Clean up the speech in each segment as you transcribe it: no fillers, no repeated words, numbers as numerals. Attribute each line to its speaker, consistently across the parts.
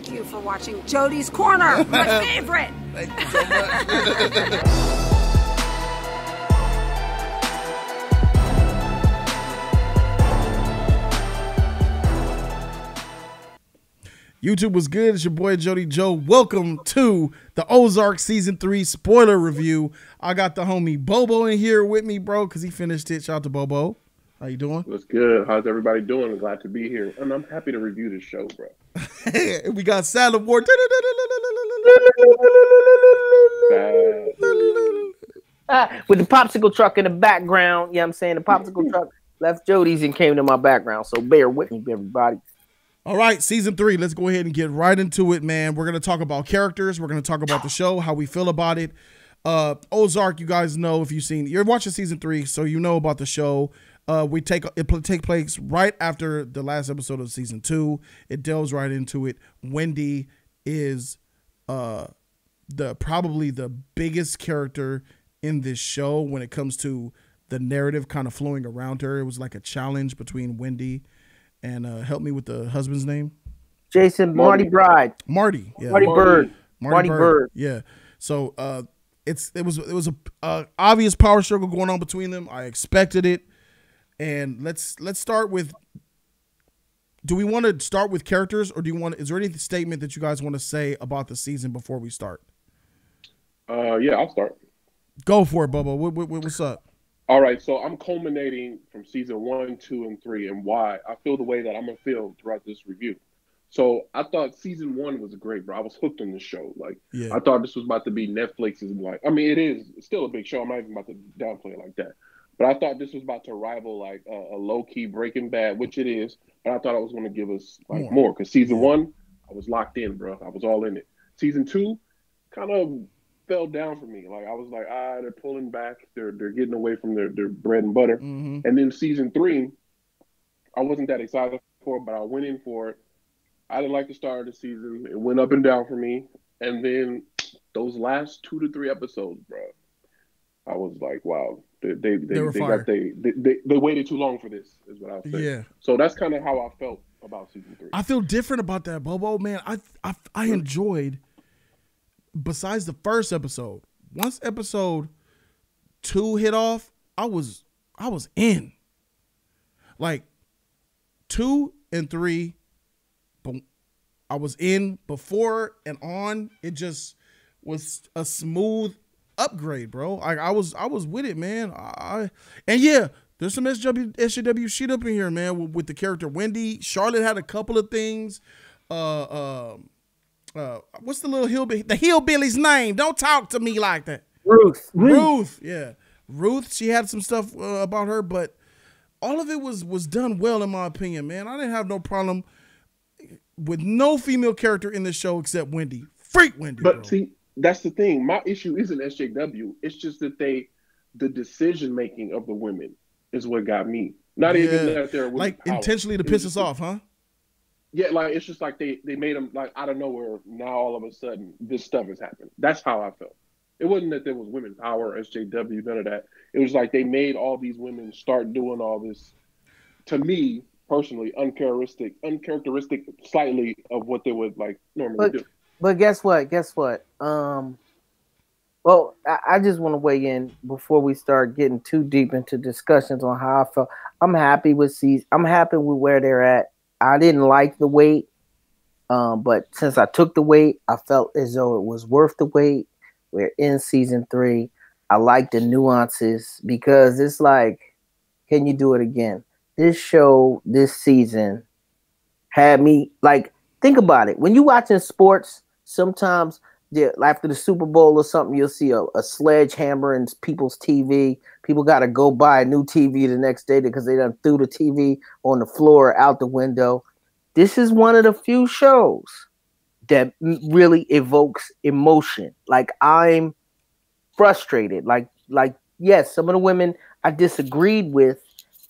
Speaker 1: thank you for watching Jody's Corner, my favorite.
Speaker 2: Thank you so much. YouTube was good. It's your boy Jody Joe. Welcome to the Ozark Season 3 spoiler review. I got the homie Bobo in here with me, bro, because he finished it. Shout out to Bobo. How you doing?
Speaker 3: What's good? How's everybody doing? I'm glad to be here. And I'm happy to review this show, bro.
Speaker 2: We got Salad War.
Speaker 4: With the popsicle truck in the background. You know what I'm saying? The popsicle truck left Jody's and came to my background. So bear with me, everybody.
Speaker 2: All right, Season 3. Let's go ahead and get right into it, man. We're going to talk about characters. We're going to talk about the show, how we feel about it. Ozark, you guys know if you're watching Season 3, so you know about the show. It take place right after the last episode of Season 2. It delves right into it. Wendy is probably the biggest character in this show when it comes to the narrative kind of flowing around her. It was like a challenge between Wendy and help me with the husband's name.
Speaker 4: Jason Marty Bride.
Speaker 2: Marty. Yeah.
Speaker 4: Marty Bird.
Speaker 2: Marty Bird. Yeah. So it was a obvious power struggle going on between them. I expected it. And let's start with. Do we want to start with characters, or is there any statement that you guys want to say about the season before we start?
Speaker 3: Yeah, I'll start.
Speaker 2: Go for it, Bubba. What's up?
Speaker 3: All right, so I'm culminating from season 1, 2, and 3, and why I feel the way that I'm gonna feel throughout this review. So I thought season 1 was great, bro. I was hooked on the show. Like, yeah. I thought this was about to be Netflix's. Like, I mean, it's still a big show. I'm not even about to downplay it like that. But I thought this was about to rival like a low-key Breaking Bad, which it is. But I thought it was going to give us like more. Because season 1, I was locked in, bro. I was all in it. Season 2 kind of fell down for me. Like, I was like, they're pulling back. They're getting away from their bread and butter. Mm-hmm. And then season 3, I wasn't that excited for it, but I went in for it. I didn't like the start of the season. It went up and down for me. And then those last 2 to 3 episodes, bro, I was like, wow. They waited too long for this, is what I'll say. Yeah. So that's kind of how I felt about season 3.
Speaker 2: I feel different about that, Bobo. Man, I enjoyed, besides the first episode, once episode 2 hit off, I was in. Like 2 and 3, but I was in before and on. It just was a smooth upgrade, bro. I was with it, man. And yeah, there's some SJW shit up in here, man, with the character Wendy. Charlotte had a couple of things. What's the little hillbilly's name? Don't talk to me like that. Ruth. Yeah, Ruth. She had some stuff about her, but all of it was done well, in my opinion, man. I didn't have no problem with no female character in this show except Wendy. Freak Wendy.
Speaker 3: But
Speaker 2: bro.
Speaker 3: See, that's the thing. My issue isn't SJW. It's just that the decision making of the women is what got me. Not even that they're
Speaker 2: like power. Intentionally to piss us off, huh?
Speaker 3: Yeah, like it's just like they made them like out of nowhere. Now all of a sudden this stuff has happened. That's how I felt. It wasn't that there was women power, SJW, none of that. It was like they made all these women start doing all this. To me personally, uncharacteristic slightly of what they would like normally do.
Speaker 4: But guess what? Well, I just want to weigh in before we start getting too deep into discussions on how I felt. I'm happy with where they're at. I didn't like the wait, but since I took the wait, I felt as though it was worth the wait. We're in season 3. I like the nuances because it's like, can you do it again? This show, this season, had me like, think about it. When you watching sports, sometimes after the Super Bowl or something, you'll see a sledgehammer in people's TV. People got to go buy a new TV the next day because they done threw the TV on the floor or out the window. This is one of the few shows that really evokes emotion. Like, I'm frustrated. Like yes, some of the women I disagreed with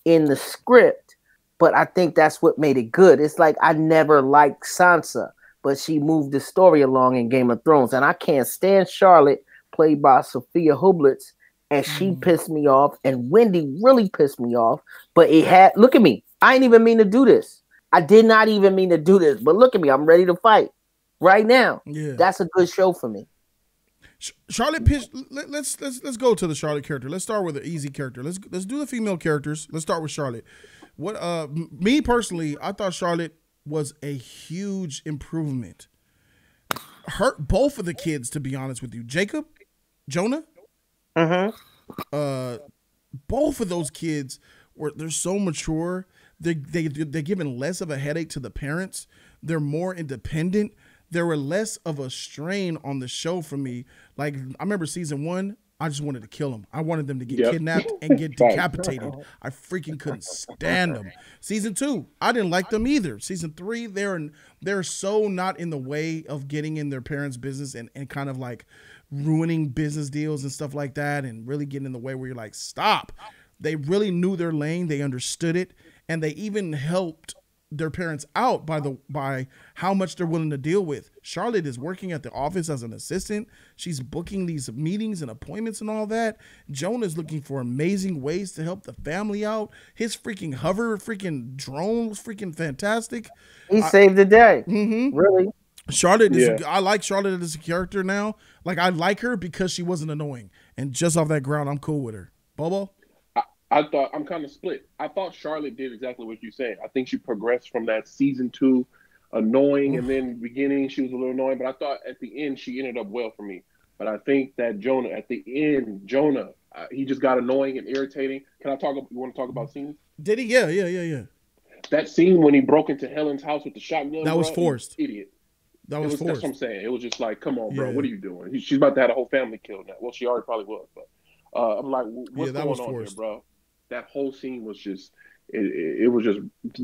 Speaker 4: in the script, but I think that's what made it good. It's like I never liked Sansa, but she moved the story along in Game of Thrones. And I can't stand Charlotte, played by Sophia Hublitz, and she pissed me off. And Wendy really pissed me off. But look at me. I didn't even mean to do this. I did not even mean to do this. But look at me. I'm ready to fight. right now.
Speaker 2: Yeah.
Speaker 4: That's a good show for me.
Speaker 2: Charlotte pitched. Let's go to the Charlotte character. Let's start with an easy character. Let's do the female characters. Let's start with Charlotte. What me personally, I thought Charlotte was a huge improvement. Hurt both of the kids, to be honest with you. Jacob, Jonah. Both of those kids they're so mature. They're giving less of a headache to the parents. They're more independent. There were less of a strain on the show for me. Like, I remember season 1, I just wanted to kill them. I wanted them to get kidnapped and get decapitated. I freaking couldn't stand them. Season 2, I didn't like them either. Season 3, they're so not in the way of getting in their parents' business and kind of like ruining business deals and stuff like that, and really getting in the way where you're like, stop. They really knew their lane. They understood it. And they even helped their parents out by how much they're willing to deal with. Charlotte is working at the office as an assistant. She's booking these meetings and appointments and all that. Jonah's looking for amazing ways to help the family out. His freaking freaking drone was freaking fantastic.
Speaker 4: He saved the day. Really.
Speaker 2: Charlotte is. I like Charlotte as a character now. Like, I like her because she wasn't annoying, and just off that ground, I'm cool with her. Bobo.
Speaker 3: I'm kind of split. I thought Charlotte did exactly what you're saying. I think she progressed from that season 2 annoying, and then beginning she was a little annoying, but I thought at the end she ended up well for me. But I think that Jonah, he just got annoying and irritating. You want to talk about scenes?
Speaker 2: Did he? Yeah.
Speaker 3: That scene when he broke into Helen's house with the shotgun.
Speaker 2: That was forced.
Speaker 3: Idiot.
Speaker 2: That was forced.
Speaker 3: That's what I'm saying. It was just like, come on, bro. What are you doing? She's about to have a whole family killed now. Well, she already probably was, but I'm like, what's going on here, bro? That whole scene was just, it was just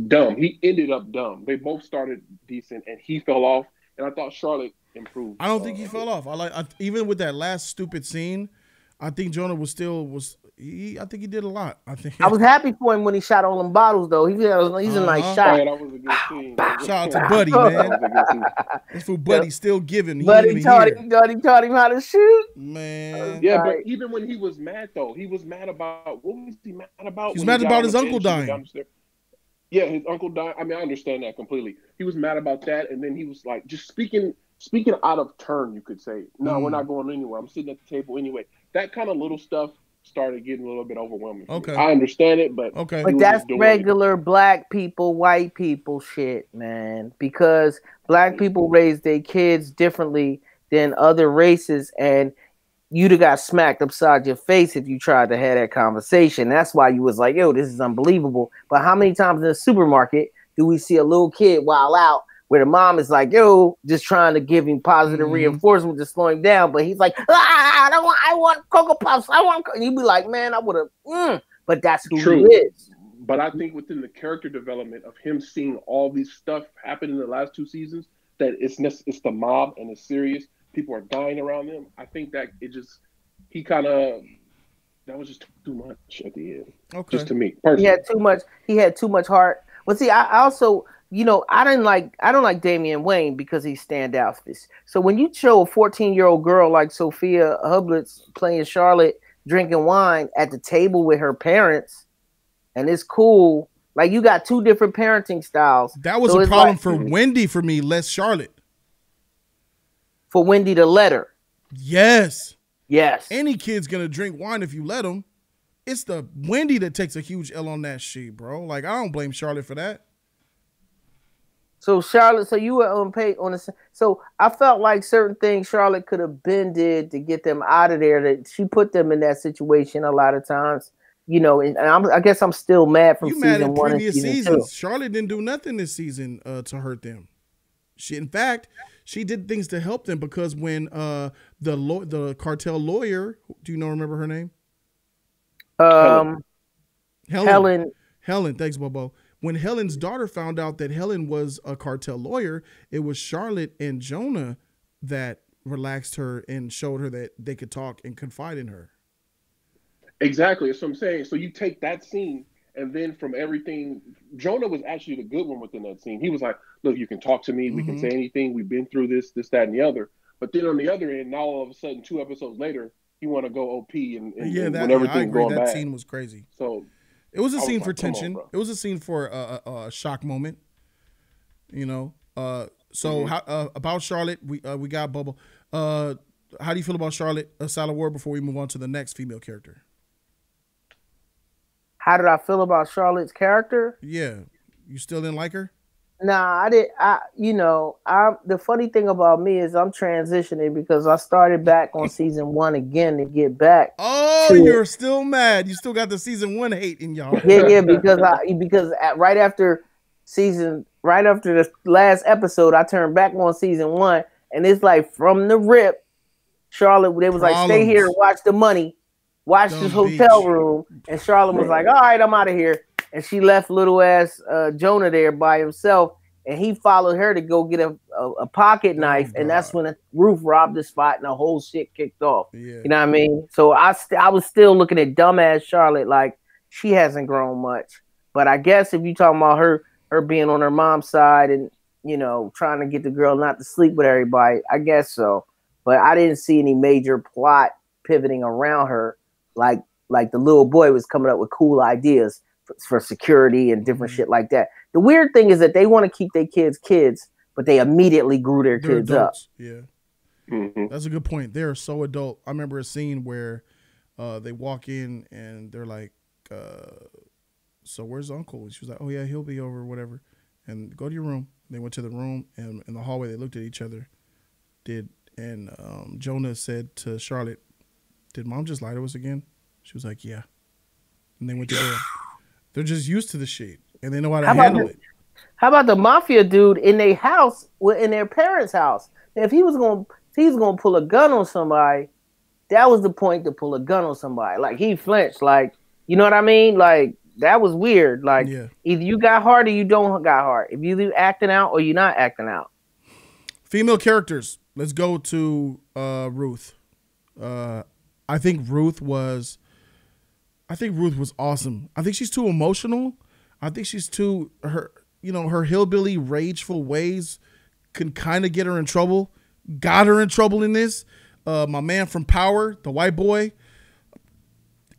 Speaker 3: dumb. He ended up dumb. They both started decent, and he fell off. And I thought Charlotte improved.
Speaker 2: I don't think he fell off. Even with that last stupid scene, I think Jonah I think he did a lot. I
Speaker 4: was happy for him when he shot all them bottles, though. He's a nice shot.
Speaker 3: Yeah, that was a good scene.
Speaker 2: Shout out to Buddy, man. This fool Buddy still giving.
Speaker 4: Buddy taught him how to shoot.
Speaker 2: Man.
Speaker 3: Yeah, but even when he was mad, though, he was mad about, what was he mad about?
Speaker 2: He's mad about his uncle dying.
Speaker 3: Yeah, his uncle died. I mean, I understand that completely. He was mad about that, and then he was like, just speaking out of turn, you could say. No, we're not going anywhere. I'm sitting at the table anyway. That kind of little stuff started getting a little bit overwhelming.
Speaker 2: Okay.
Speaker 3: I understand it, but
Speaker 4: But that's regular black people, white people shit, man. Because black people raise their kids differently than other races, and you'd have got smacked upside your face if you tried to have that conversation. That's why you was like, yo, this is unbelievable. But how many times in the supermarket do we see a little kid wild out where the mom is like, yo, just trying to give him positive reinforcement to slow him down, but he's like, I want Cocoa Puffs. And you'd be like, man, I would have, but that's who he is.
Speaker 3: But I think within the character development of him seeing all these stuff happen in the last 2 seasons, that it's the mob and it's serious. People are dying around them. I think that that was just too much at the end. Okay. Just to me, personally.
Speaker 4: He had too much heart. But see, I also, I don't like Damian Wayne because he's standout for this. So when you show a 14-year-old girl like Sophia Hublitz playing Charlotte, drinking wine at the table with her parents, and it's cool, like you got 2 different parenting styles.
Speaker 2: That was a problem for Wendy for me, less Charlotte.
Speaker 4: For Wendy to let her.
Speaker 2: Yes.
Speaker 4: Any
Speaker 2: kid's gonna drink wine if you let them. It's the Wendy that takes a huge L on that shit, bro. Like, I don't blame Charlotte for that.
Speaker 4: So Charlotte, you were on the. So I felt like certain things Charlotte could have did to get them out of there. That she put them in that situation a lot of times. And I guess I'm still mad from season 1 and season 2.
Speaker 2: Charlotte didn't do nothing this season to hurt them. In fact, she did things to help them because when the cartel lawyer, do you remember her name? Helen. Thanks, Bobo. When Helen's daughter found out that Helen was a cartel lawyer, it was Charlotte and Jonah that relaxed her and showed her that they could talk and confide in her.
Speaker 3: Exactly. That's what I'm saying. So you take that scene, and then from everything, Jonah was actually the good one within that scene. He was like, look, you can talk to me. We can say anything. We've been through this, that, and the other. But then on the other end, now all of a sudden, 2 episodes later, you want to go OP and when everything's going bad.
Speaker 2: That scene was crazy.
Speaker 3: So
Speaker 2: it was a scene for tension. It was a scene for a shock moment. So how about Charlotte? We got Bubble. How do you feel about Charlotte? A solid word before we move on to the next female character.
Speaker 4: How did I feel about Charlotte's character?
Speaker 2: Yeah, you still didn't like her?
Speaker 4: Nah, I did. The funny thing about me is I'm transitioning because I started back on season 1 again to get back.
Speaker 2: Oh, you're still mad. You still got the season 1 hate in y'all.
Speaker 4: Yeah, because right after the last episode, I turned back on season 1, and it's like from the rip, Charlotte, they was like, stay here and watch the money, watch this hotel room, and Charlotte was like, all right, I'm out of here. And she left little ass Jonah there by himself, and he followed her to go get a pocket knife, and that's when Ruth robbed the spot, and the whole shit kicked off. Yeah. You know what I mean? So I was still looking at dumbass Charlotte like she hasn't grown much. But I guess if you talking about her being on her mom's side and trying to get the girl not to sleep with everybody, I guess so. But I didn't see any major plot pivoting around her, like the little boy was coming up with cool ideas for security and different shit like that. The weird thing is that they want to keep their kids, but they immediately grew their kids
Speaker 2: adults.
Speaker 4: up.
Speaker 2: Yeah, that's a good point. They're so adult. I remember a scene where they walk in and they're like, "So where's Uncle?" And she was like, "Oh yeah, he'll be over, or whatever." And go to your room. They went to the room, and in the hallway they looked at each other. Jonah said to Charlotte, "Did Mom just lie to us again?" She was like, "Yeah." And they went to bed. They're just used to the shit, and they know how to handle it.
Speaker 4: How about the mafia dude in their house, in their parents' house? If he was gonna pull a gun on somebody, that was the point to pull a gun on somebody. Like he flinched, like you know what I mean? Like that was weird. Like either you got heart or you don't got heart. If you acting out or you're not acting out.
Speaker 2: Female characters. Let's go to Ruth. I think Ruth was awesome. I think she's too emotional. I think she's too her hillbilly rageful ways can kind of get her in trouble. Got her in trouble in this. My man from Power, the white boy.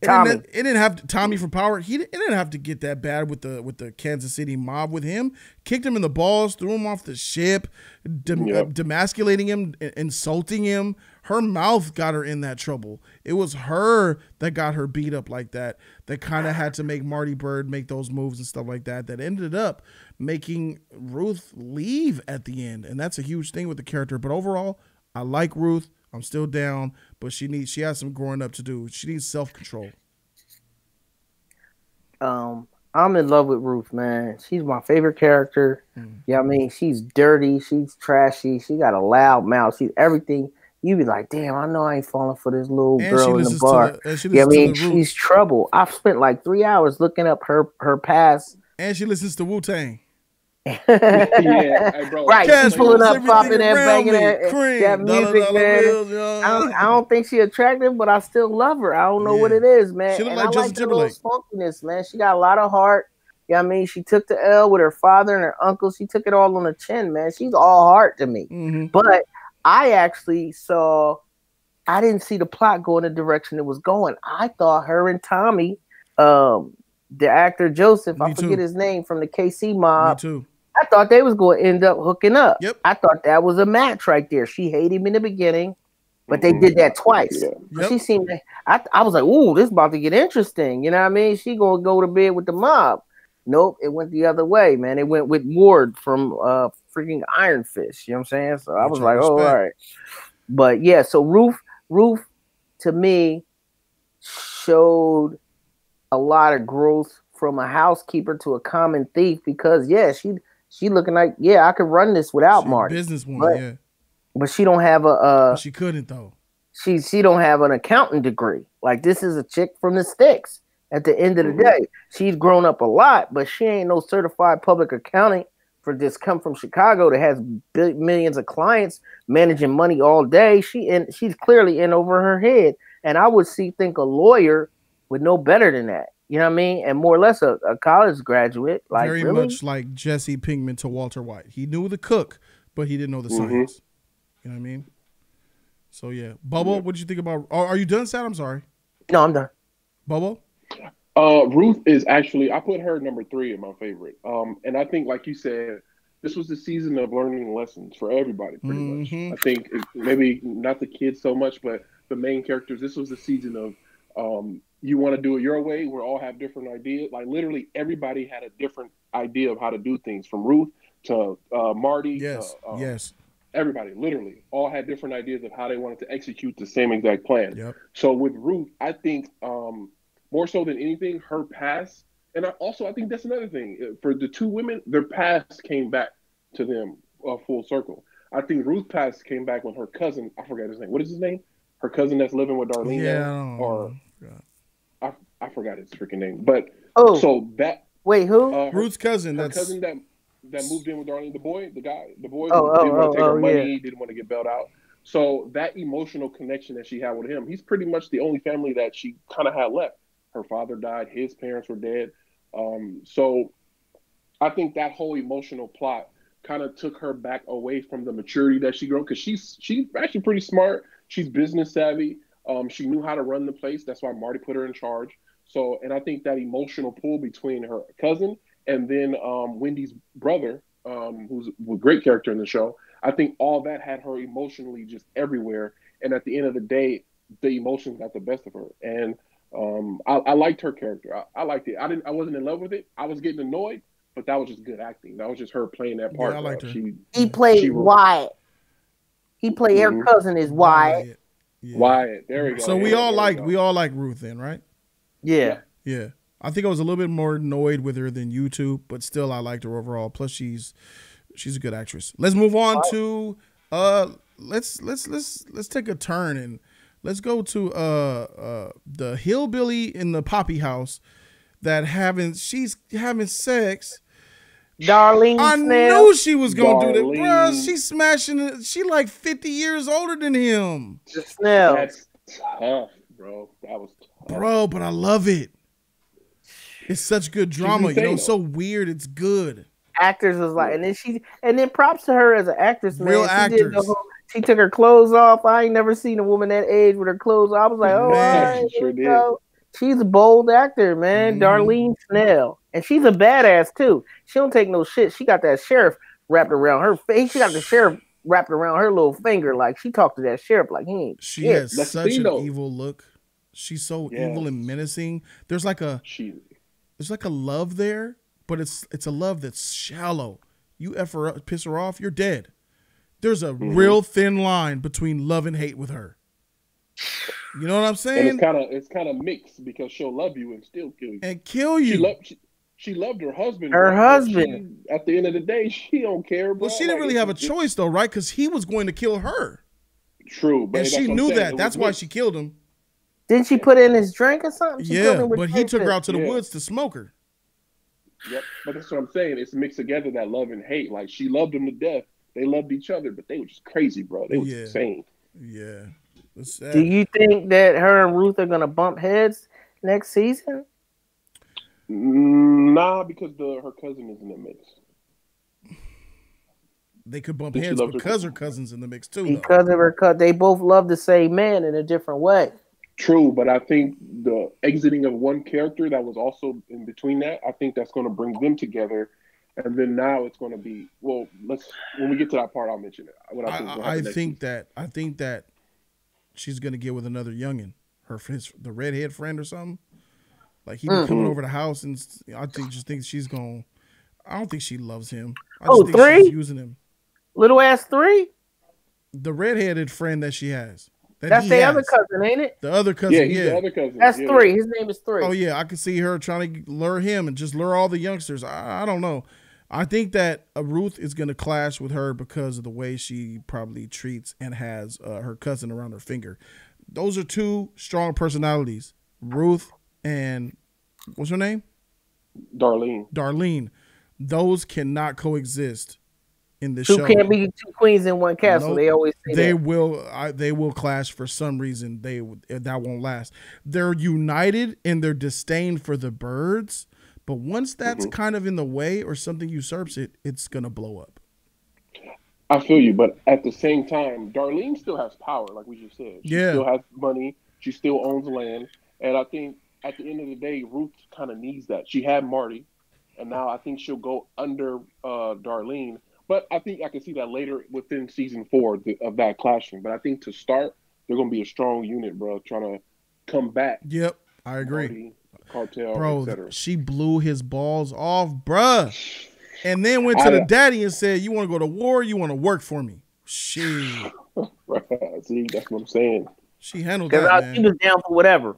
Speaker 2: Tommy. It didn't have to, Tommy from Power. It didn't have to get that bad with the Kansas City mob with him. Kicked him in the balls, threw him off the ship, demasculating him, insulting him. Her mouth got her in that trouble. It was her that got her beat up like that kind of had to make Marty Byrde make those moves and stuff like that ended up making Ruth leave at the end. And that's a huge thing with the character. But overall, I like Ruth. I'm still down, but she has some growing up to do. She needs self-control.
Speaker 4: I'm in love with Ruth, man. She's my favorite character. Yeah, I mean, she's dirty, she's trashy, she got a loud mouth, she's everything. You be like, damn, I know I ain't falling for this little girl in the bar. She's trouble. I've spent like 3 hours looking up her past.
Speaker 2: And she listens to Wu-Tang.
Speaker 3: Hey, bro.
Speaker 4: Right, she's pulling up, popping and banging that music, man. I don't think she attractive, but I still love her. I don't know what it is, man.
Speaker 2: She look
Speaker 4: and
Speaker 2: like
Speaker 4: I
Speaker 2: Justin
Speaker 4: like
Speaker 2: Timberlake.
Speaker 4: Her little spunkiness, man. She got a lot of heart. Yeah, I mean, she took the L with her father and her uncle. She took it all on the chin, man. She's all heart to me. But I actually I didn't see the plot go in the direction it was going. I thought her and Tommy, the actor Joseph, I forget his name, from the KC mob.
Speaker 2: Me too.
Speaker 4: I thought they was going to end up hooking up.
Speaker 2: Yep.
Speaker 4: I thought that was a match right there. She hated him in the beginning, but they did that twice. Yep. She seemed I was like, ooh, this is about to get interesting. You know what I mean? She going to go to bed with the mob. Nope, it went the other way, man. It went with Ward from freaking Iron Fist. You know what I'm saying? So I was like, oh, all right. But yeah, so Ruth to me showed a lot of growth from a housekeeper to a common thief because she looking like, I could run this without Marty.
Speaker 2: Businesswoman,
Speaker 4: but she don't have
Speaker 2: but she couldn't though.
Speaker 4: She don't have an accounting degree. Like this is a chick from the sticks. At the end of the day, she's grown up a lot, but she ain't no certified public accounting for this come from Chicago that has millions of clients managing money all day. She's clearly in over her head. And I would think a lawyer would know better than that. You know what I mean? And more or less a college graduate. Like
Speaker 2: very much like Jesse Pinkman to Walter White. He knew the cook, but he didn't know the science. You know what I mean? So yeah. Bubba, what did you think about are you done, Sad? I'm sorry.
Speaker 4: No, I'm done.
Speaker 2: Bubba?
Speaker 3: Ruth is actually, I put her number 3 in my favorite. And I think, like you said, this was the season of learning lessons for everybody, pretty much.
Speaker 2: Mm-hmm.
Speaker 3: I think maybe not the kids so much, but the main characters. This was the season of you want to do it your way. We all have different ideas. Like literally, everybody had a different idea of how to do things, from Ruth to Marty.
Speaker 2: Yes,
Speaker 3: to,
Speaker 2: yes.
Speaker 3: Everybody literally all had different ideas of how they wanted to execute the same exact plan.
Speaker 2: Yep.
Speaker 3: So with Ruth, I think more so than anything, her past, and I think that's another thing for the two women, their past came back to them full circle. I think Ruth's past came back when her cousin, I forgot his name. What is his name? Her cousin that's living with Darlene now, or I forgot his freaking name. But so that
Speaker 4: who?
Speaker 2: Ruth's cousin.
Speaker 3: Her cousin that moved in with Darlene, the boy who didn't want to take her money, didn't want to get bailed out. So that emotional connection that she had with him, he's pretty much the only family that she kind of had left. Her father died, his parents were dead. So I think that whole emotional plot kind of took her back away from the maturity that she grew, because she's actually pretty smart. She's business savvy. She knew how to run the place. That's why Marty put her in charge. So, and I think that emotional pull between her cousin and then Wendy's brother, who's a great character in the show, I think all that had her emotionally just everywhere. And at the end of the day, the emotions got the best of her. And I liked her character. I liked it. I wasn't in love with it. I was getting annoyed, but that was just good acting. That was just her playing that part.
Speaker 2: Yeah, I liked her.
Speaker 4: He played Wyatt. He played her cousin is Wyatt.
Speaker 2: Yeah.
Speaker 3: Wyatt. There we go.
Speaker 2: So we all like Ruth then, right?
Speaker 4: Yeah.
Speaker 2: Yeah. I think I was a little bit more annoyed with her than you two, but still I liked her overall. Plus she's a good actress. Let's move on to let's take a turn and let's go to the hillbilly in the poppy house she's having sex.
Speaker 4: Darlene
Speaker 2: I
Speaker 4: Snell.
Speaker 2: knew she was gonna do that, bruh. She's smashing it. She like 50 years older than him.
Speaker 4: Snell.
Speaker 3: That's tough, bro. That was tough.
Speaker 2: Bro, but I love it. It's such good drama. You know, it's so weird. It's good.
Speaker 4: Actors was like, and then props to her as an actress.
Speaker 2: Real
Speaker 4: man.
Speaker 2: actors.
Speaker 4: She took her clothes off. I ain't never seen a woman that age with her clothes off. I was like, oh,
Speaker 2: Man,
Speaker 4: all right,
Speaker 3: sure did.
Speaker 4: She's a bold actor, man. Darlene Snell. And she's a badass, too. She don't take no shit. She got that sheriff wrapped around her face. She got the sheriff wrapped around her little finger. Like, she talked to that sheriff like he ain't
Speaker 2: She
Speaker 4: shit.
Speaker 2: has such an evil look. She's so evil and menacing. There's like a love there, but it's a love that's shallow. You piss her off, you're dead. There's a real thin line between love and hate with her. You know what I'm saying?
Speaker 3: And it's kind of mixed, because she'll love you and still kill you.
Speaker 2: And kill you.
Speaker 3: She loved her husband.
Speaker 4: Her husband.
Speaker 3: At the end of the day, she don't care. Bro.
Speaker 2: Well, she didn't really have a choice though, right? Because he was going to kill her.
Speaker 3: True, but
Speaker 2: and she knew that. That's why she killed him.
Speaker 4: Didn't she put in his drink or something?
Speaker 2: But he took her out to the woods to smoke her.
Speaker 3: Yep, but that's what I'm saying. It's mixed together, that love and hate. Like, she loved him to death. They loved each other, but they were just crazy, bro. They was insane.
Speaker 2: Yeah.
Speaker 4: Do you think that her and Ruth are gonna bump heads next season?
Speaker 3: Nah, because her cousin is in the mix.
Speaker 2: They could bump heads because her cousin's in the mix too.
Speaker 4: Because of her cousin, they both love the same man in a different way.
Speaker 3: True, but I think the exiting of one character that was also in between that, I think that's going to bring them together. And then now it's going to be, when we get to that part, I'll mention it.
Speaker 2: I think that she's going to get with another youngin, the redhead friend or something. Like, he be coming over the house, and I don't think she loves him. I just think she's using him.
Speaker 4: Little ass 3?
Speaker 2: The redheaded friend that she has.
Speaker 4: That's the other cousin, ain't it?
Speaker 2: The other cousin,
Speaker 3: yeah. The other cousin.
Speaker 4: That's 3. His name is 3.
Speaker 2: Oh, yeah. I could see her trying to lure him and just lure all the youngsters. I don't know. I think that Ruth is going to clash with her because of the way she probably treats and has her cousin around her finger. Those are two strong personalities. Ruth and, what's her name? Darlene. Those cannot coexist in the show.
Speaker 4: Two can't be two queens in one castle. Nope. They always say
Speaker 2: they will clash for some reason. That won't last. They're united in their disdain for the birds, but once that's kind of in the way or something usurps it, it's gonna blow up.
Speaker 3: I feel you, but at the same time, Darlene still has power, like we just said. She still has money. She still owns land, and I think at the end of the day, Ruth kind of needs that. She had Marty, and now I think she'll go under Darlene. But I think I can see that later within season 4 of that clashing. But I think to start, they're gonna be a strong unit, bro, trying to combat.
Speaker 2: Yep, I agree.
Speaker 3: Marty, Cartel,
Speaker 2: bro,
Speaker 3: etc.
Speaker 2: she blew his balls off, bruh. And then went to the daddy and said, "You want to go to war? You want to work for me?" Shit.
Speaker 3: See, that's what I'm saying.
Speaker 2: She handled that, man.
Speaker 4: She was down for whatever.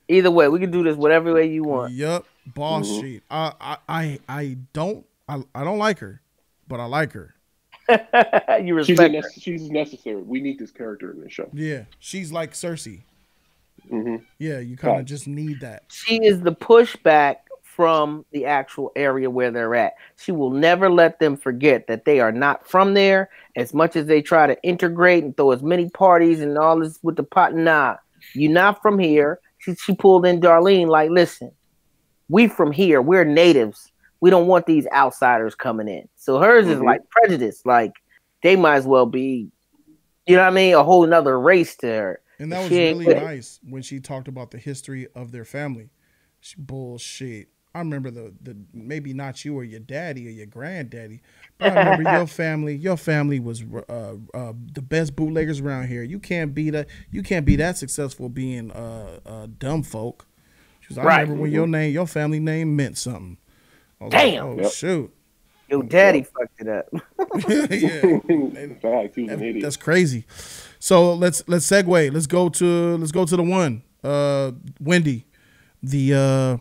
Speaker 4: Either way, we can do this whatever way you want.
Speaker 2: Yep, boss shit. I don't like her, but I like her.
Speaker 4: You respect her.
Speaker 3: She's necessary. We need this character in the show.
Speaker 2: Yeah, she's like Cersei.
Speaker 3: Mm-hmm.
Speaker 2: Yeah, you kind of just need that.
Speaker 4: She is the pushback from the actual area where they're at. She will never let them forget that they are not from there. As much as they try to integrate and throw as many parties and all this with the pot, nah, you're not from here. She pulled in Darlene like, listen, we from here. We're natives. We don't want these outsiders coming in. So hers is like prejudice. Like they might as well be, you know what I mean, a whole nother race to her.
Speaker 2: And that was really nice when she talked about the history of their family. Bullshit. I remember the maybe not you or your daddy or your granddaddy, but I remember your family. Your family was the best bootleggers around here. You can't be that successful being dumb folk. She was, I remember when your family name meant something. I was
Speaker 4: damn.
Speaker 2: Like, shoot.
Speaker 4: Your daddy fucked it up.
Speaker 2: Yeah.
Speaker 3: In fact, he was an idiot.
Speaker 2: That's crazy. So let's segue. Let's go to the one. Wendy, the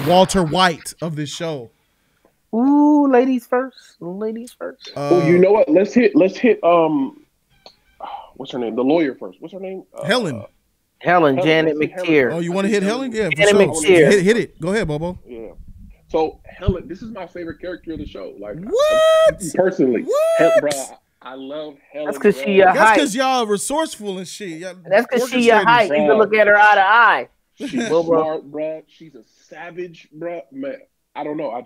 Speaker 2: Walter White of this show.
Speaker 4: Ooh, ladies first. Ladies first.
Speaker 3: You know what? Let's hit what's her name? The lawyer first. What's her name?
Speaker 2: Helen,
Speaker 4: Janet McTeer.
Speaker 2: Oh, you want to hit Helen? Yeah,
Speaker 4: Janet McTeer.
Speaker 2: Hit it. Go ahead, Bobo.
Speaker 3: Yeah. So Helen, this is my favorite character of the show. Like
Speaker 2: what?
Speaker 3: Personally,
Speaker 2: what?
Speaker 3: Bro, I love Helen.
Speaker 4: That's because she your height.
Speaker 2: That's because y'all resourceful and shit.
Speaker 4: That's because she your height. You can look at her eye to eye.
Speaker 3: She's smart, bro. She's a savage, bro. Man, I don't know. I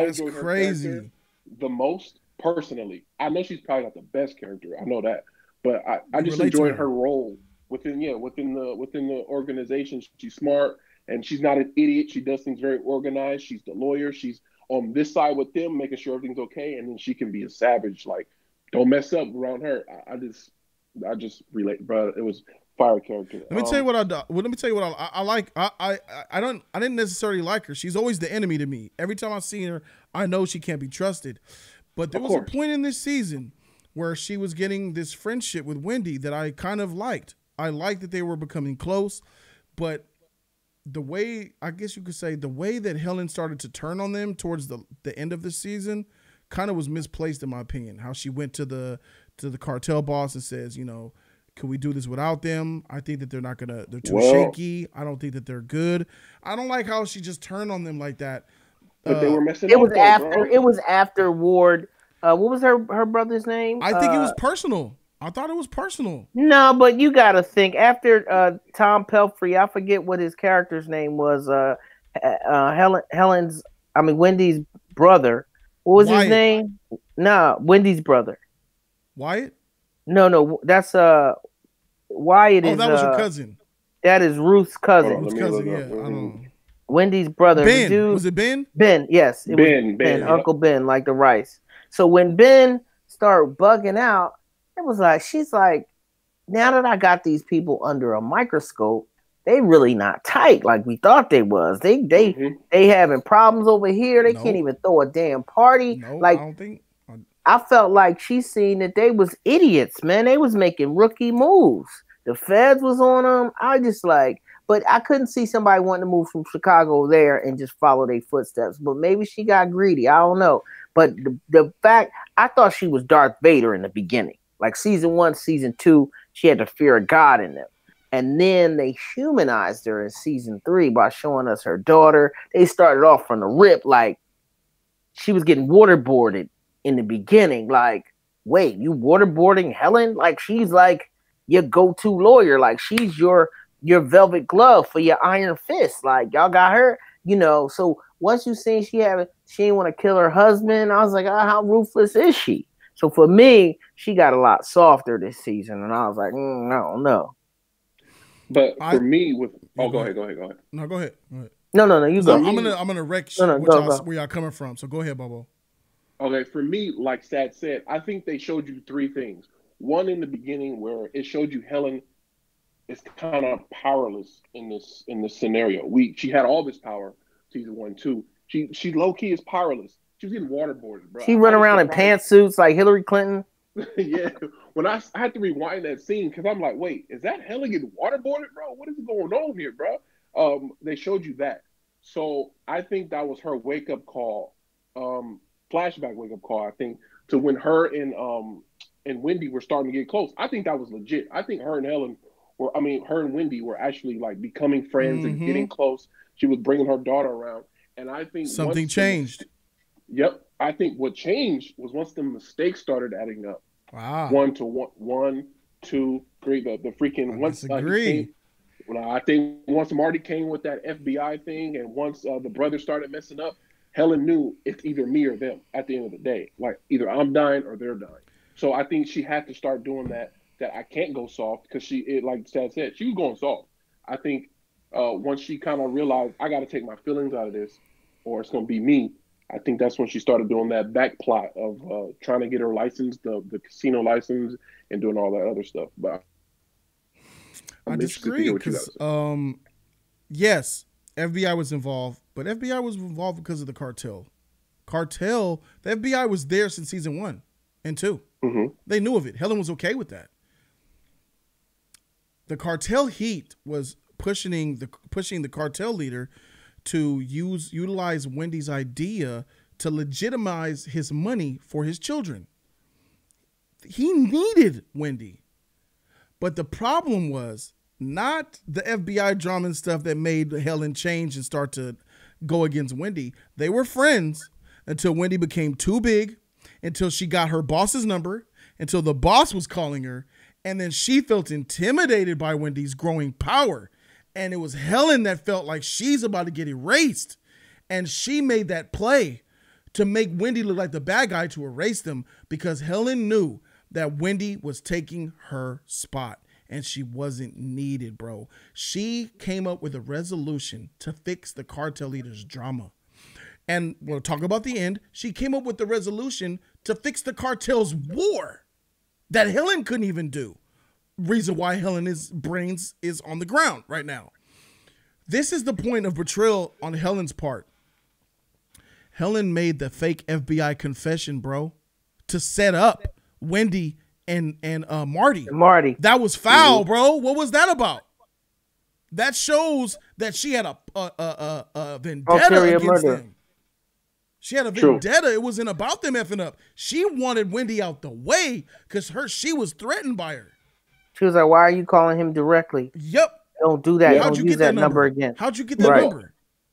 Speaker 3: enjoy her character the most personally. I know she's probably not the best character. I know that, but I just enjoy her role within the organization. She's smart and she's not an idiot. She does things very organized. She's the lawyer. She's on this side with them, making sure everything's okay, and then she can be a savage. Like, don't mess up around her. I just relate, bro. It was fire character.
Speaker 2: Let me tell you what I like. I didn't necessarily like her. She's always the enemy to me. Every time I see her, I know she can't be trusted. But there was a point in this season where she was getting this friendship with Wendy that I kind of liked. I liked that they were becoming close, but the way, I guess you could say, the way that Helen started to turn on them towards the end of the season kind of was misplaced in my opinion. How she went to the cartel boss and says, you know, can we do this without them? I think that they're too shaky. I don't think that they're good. I don't like how she just turned on them like that.
Speaker 3: But they were messing
Speaker 4: it
Speaker 3: up.
Speaker 4: It was after Ward. What was her brother's name?
Speaker 2: I think it was personal. I thought it was personal.
Speaker 4: No, but you got to think after Tom Pelfrey. I forget what his character's name was. Wendy's brother. What was his name? No, Wendy's brother.
Speaker 2: Wyatt?
Speaker 4: No, that's Wyatt is.
Speaker 2: Oh, that was her cousin.
Speaker 4: That is Ruth's cousin.
Speaker 2: Ruth's cousin, yeah. I don't know.
Speaker 4: Wendy's brother.
Speaker 2: Ben.
Speaker 4: Dude,
Speaker 2: was it Ben?
Speaker 4: Ben, yes. It was Ben, Uncle Ben, like the rice. So when Ben started bugging out, it was like, she's like, now that I got these people under a microscope, they really not tight like we thought they was. They having problems over here. They can't even throw a damn party.
Speaker 2: No,
Speaker 4: like,
Speaker 2: I don't think.
Speaker 4: I felt like she seen that they was idiots, man. They was making rookie moves. The feds was on them. I just like, but I couldn't see somebody wanting to move from Chicago there and just follow their footsteps. But maybe she got greedy. I don't know. But the fact, I thought she was Darth Vader in the beginning. Like season 1, season 2, she had the fear of God in them. And then they humanized her in season 3 by showing us her daughter. They started off from the rip like she was getting waterboarded in the beginning. Like, wait, you waterboarding Helen? Like, she's like your go-to lawyer. Like, she's your velvet glove for your iron fist. Like, y'all got her, you know. So once you seen she didn't want to kill her husband, I was like, how ruthless is she? So for me, she got a lot softer this season, and I was like, no.
Speaker 3: But for me, go ahead.
Speaker 2: No, go ahead.
Speaker 4: No, you go.
Speaker 2: I'm gonna wreck where y'all coming from. So go ahead, Bobo.
Speaker 3: Okay, for me, like Sad said, I think they showed you three things. One in the beginning where it showed you Helen is kind of powerless in this scenario. She had all this power, season 1, 2. She low key is powerless. She was getting waterboarded, bro.
Speaker 4: She run around in pantsuits like Hillary Clinton.
Speaker 3: Yeah, when I had to rewind that scene because I'm like, wait, is that Helen getting waterboarded, bro? What is going on here, bro? They showed you that, so I think that was her wake up call, flashback wake up call. I think to when her and Wendy were starting to get close. I think that was legit. I think her and Helen her and Wendy were actually like becoming friends and getting close. She was bringing her daughter around, and I think
Speaker 2: something changed.
Speaker 3: Yep. I think what changed was once the mistakes started adding up.
Speaker 2: Wow.
Speaker 3: 1 to 1, 2, 3. The freaking once I think once Marty came with that FBI thing, and once the brothers started messing up, Helen knew it's either me or them at the end of the day. Like either I'm dying or they're dying. So I think she had to start doing that I can't go soft because like Chad said, she was going soft. I think once she kind of realized I got to take my feelings out of this, or it's going to be me. I think that's when she started doing that back plot of trying to get her license, the casino license, and doing all that other stuff. But
Speaker 2: I disagree because, yes, FBI was involved, but FBI was involved because of the cartel. The FBI was there since season 1 and 2.
Speaker 3: Mm-hmm.
Speaker 2: They knew of it. Helen was okay with that. The cartel heat was pushing the cartel leader to utilize Wendy's idea to legitimize his money for his children. He needed Wendy. But the problem was not the FBI drama and stuff that made Helen change and start to go against Wendy. They were friends until Wendy became too big, until she got her boss's number, until the boss was calling her, and then she felt intimidated by Wendy's growing power. And it was Helen that felt like she's about to get erased. And she made that play to make Wendy look like the bad guy to erase them because Helen knew that Wendy was taking her spot and she wasn't needed, bro. She came up with a resolution to fix the cartel leader's drama. And we'll talk about the end. She came up with the resolution to fix the cartel's war that Helen couldn't even do. Reason why Helen's brains is on the ground right now. This is the point of betrayal on Helen's part. Helen made the fake FBI confession, bro, to set up Wendy and Marty. That was foul, bro. What was that about? That shows that she had a vendetta against them. She had a vendetta. It wasn't about them effing up. She wanted Wendy out the way because she was threatened by her.
Speaker 4: She was like, why are you calling him directly?
Speaker 2: Yep.
Speaker 4: Don't do that. Don't use that number again.
Speaker 2: How'd you get that number?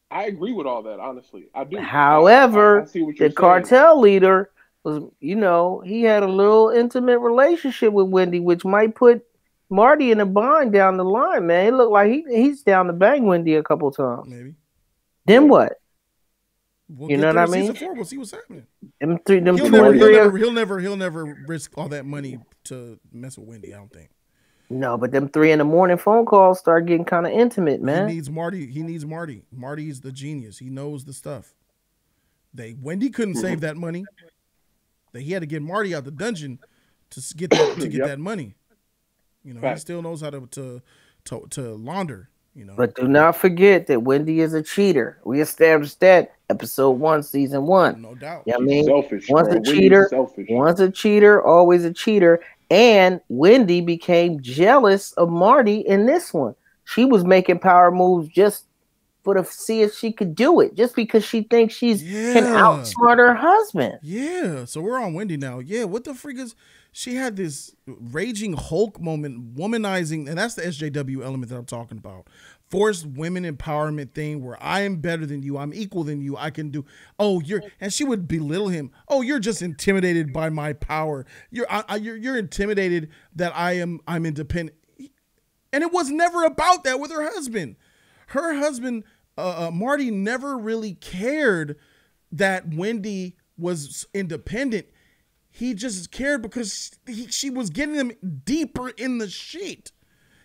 Speaker 3: I agree with all that, honestly. I do.
Speaker 4: However,
Speaker 3: I see what you're
Speaker 4: the cartel leader was, he had a little intimate relationship with Wendy, which might put Marty in a bind down the line, man. It looked like he's down to bang Wendy a couple times.
Speaker 2: Maybe.
Speaker 4: Then what?
Speaker 2: You know what I mean? Season 4, we'll see what's happening.
Speaker 4: He'll
Speaker 2: never risk all that money to mess with Wendy, I don't think.
Speaker 4: No, but them 3 a.m. phone calls start getting kind of intimate, man.
Speaker 2: He needs Marty. Marty's the genius. He knows the stuff. Wendy couldn't save that money. He had to get Marty out the dungeon to get that money. He still knows how to launder.
Speaker 4: But do not forget that Wendy is a cheater. We established that episode 1, season 1.
Speaker 2: No doubt.
Speaker 4: I mean,
Speaker 3: selfish,
Speaker 4: once a cheater, always a cheater. And Wendy became jealous of Marty in this one. She was making power moves just to see if she could do it, just because she thinks can outsmart her husband.
Speaker 2: Yeah. So we're on Wendy now. Yeah. What the freak is? She had this raging Hulk moment, womanizing, and that's the SJW element that I'm talking about. Forced women empowerment thing where I am better than you, I'm equal than you, I can do. And she would belittle him. Oh, you're just intimidated by my power. You're intimidated that I'm independent. And it was never about that with her husband. Her husband, Marty, never really cared that Wendy was independent. He just cared because she was getting him deeper in the sheet.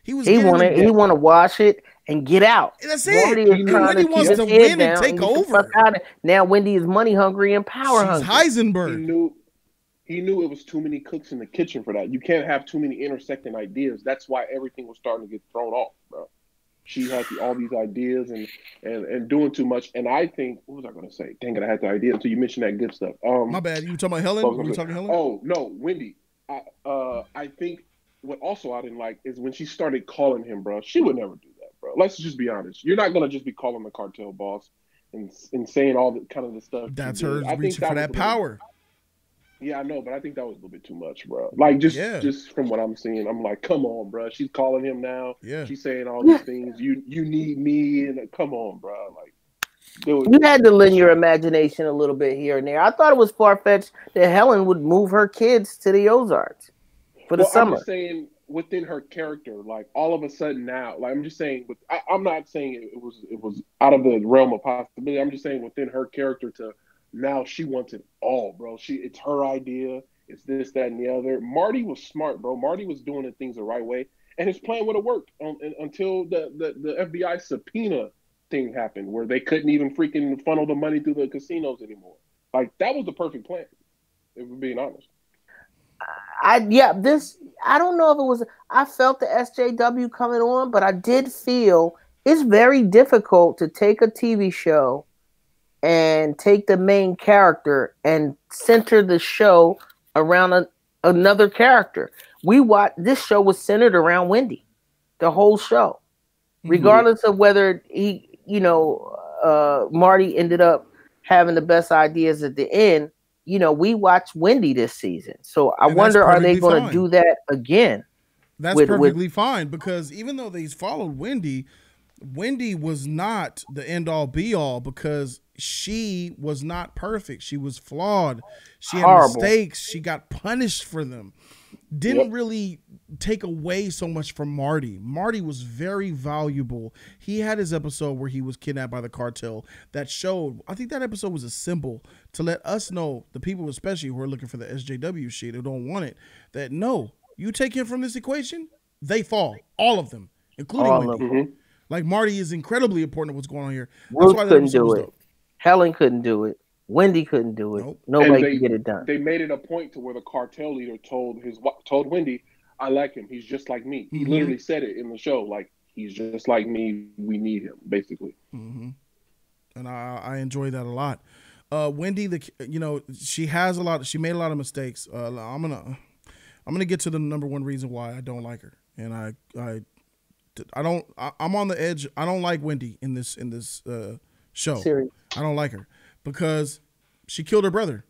Speaker 2: He was
Speaker 4: he want to wash it and get out.
Speaker 2: That's it. And Wendy wants to win and take over.
Speaker 4: Now Wendy is money hungry and power hungry.
Speaker 2: Heisenberg.
Speaker 3: He knew it was too many cooks in the kitchen for that. You can't have too many intersecting ideas. That's why everything was starting to get thrown off, bro. She had all these ideas and doing too much. And I think, what was I going to say? Dang it, I had the idea until you mentioned that good stuff.
Speaker 2: My bad. You were talking about Helen? Were you talking Helen?
Speaker 3: Oh, no, Wendy. I think what also I didn't like is when she started calling him, bro. She would never do that, bro. Let's just be honest. You're not going to just be calling the cartel boss and saying all the kind of the stuff.
Speaker 2: That's her reaching for that power.
Speaker 3: Yeah, I know, but I think that was a little bit too much, bro. Like, just from what I'm seeing, I'm like, come on, bro. She's calling him now.
Speaker 2: Yeah.
Speaker 3: She's saying all these things. You need me, and come on, bro. Like,
Speaker 4: you had to lend your imagination a little bit here and there. I thought it was far-fetched that Helen would move her kids to the Ozarks for the summer.
Speaker 3: I'm just saying within her character, like all of a sudden now, like I'm just saying, I'm not saying it was out of the realm of possibility. I'm just saying within her character to. Now she wants it all, bro. It's her idea. It's this, that, and the other. Marty was smart, bro. Marty was doing the things the right way, and his plan would have worked until the FBI subpoena thing happened, where they couldn't even freaking funnel the money through the casinos anymore. Like that was the perfect plan, if we're being honest.
Speaker 4: I don't know if it was. I felt the SJW coming on, but I did feel it's very difficult to take a TV show and take the main character and center the show around another character. This show was centered around Wendy, the whole show, regardless of whether Marty ended up having the best ideas at the end. We watched Wendy this season, so I wonder, are they going to do that again?
Speaker 2: That's perfectly fine, because even though they followed Wendy was not the end all be all, because she was not perfect. She was flawed. She had mistakes. She got punished for them. Didn't really take away so much from Marty. Marty was very valuable. He had his episode where he was kidnapped by the cartel that showed, I think that episode was a symbol to let us know, the people especially who are looking for the SJW shit, who don't want it, that no, you take him from this equation, they fall. All of them, including Wendy. Like Marty is incredibly important to what's going on here.
Speaker 4: Ruth couldn't do it. Helen couldn't do it. Wendy couldn't do it. Nope. Nobody could get it done.
Speaker 3: They made it a point to where the cartel leader told Wendy, "I like him. He's just like me." He literally said it in the show, like, "He's just like me. We need him," basically.
Speaker 2: And I enjoy that a lot. Wendy, she has she made a lot of mistakes. I'm gonna get to the number one reason why I don't like her, and I'm on the edge. I don't like Wendy in this show.
Speaker 4: Serious.
Speaker 2: I don't like her because she killed her brother.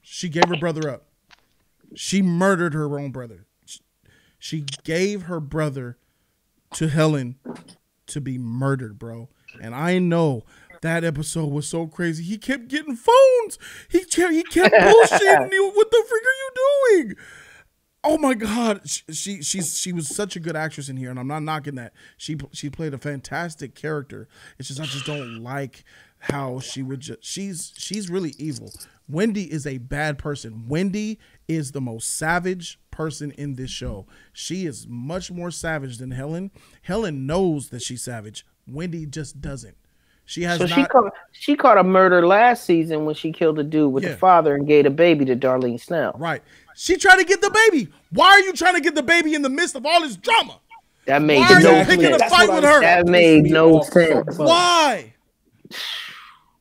Speaker 2: She gave her brother up. She murdered her own brother. She gave her brother to Helen to be murdered, bro. And I know that episode was so crazy. He kept getting phones. He kept bullshitting you. What the freak are you doing? Oh my God, she was such a good actress in here, and I'm not knocking that. She played a fantastic character. It's just I just don't like how she would just. She's really evil. Wendy is a bad person. Wendy is the most savage person in this show. She is much more savage than Helen. Helen knows that she's savage. Wendy just doesn't. She caught a murder last season when she killed a dude with the father and gave a baby to Darlene Snell. Right. She tried to get the baby. Why are you trying to get the baby in the midst of all this drama?
Speaker 4: That made no sense. Why are you picking a fight with her? That made no sense.
Speaker 2: Why?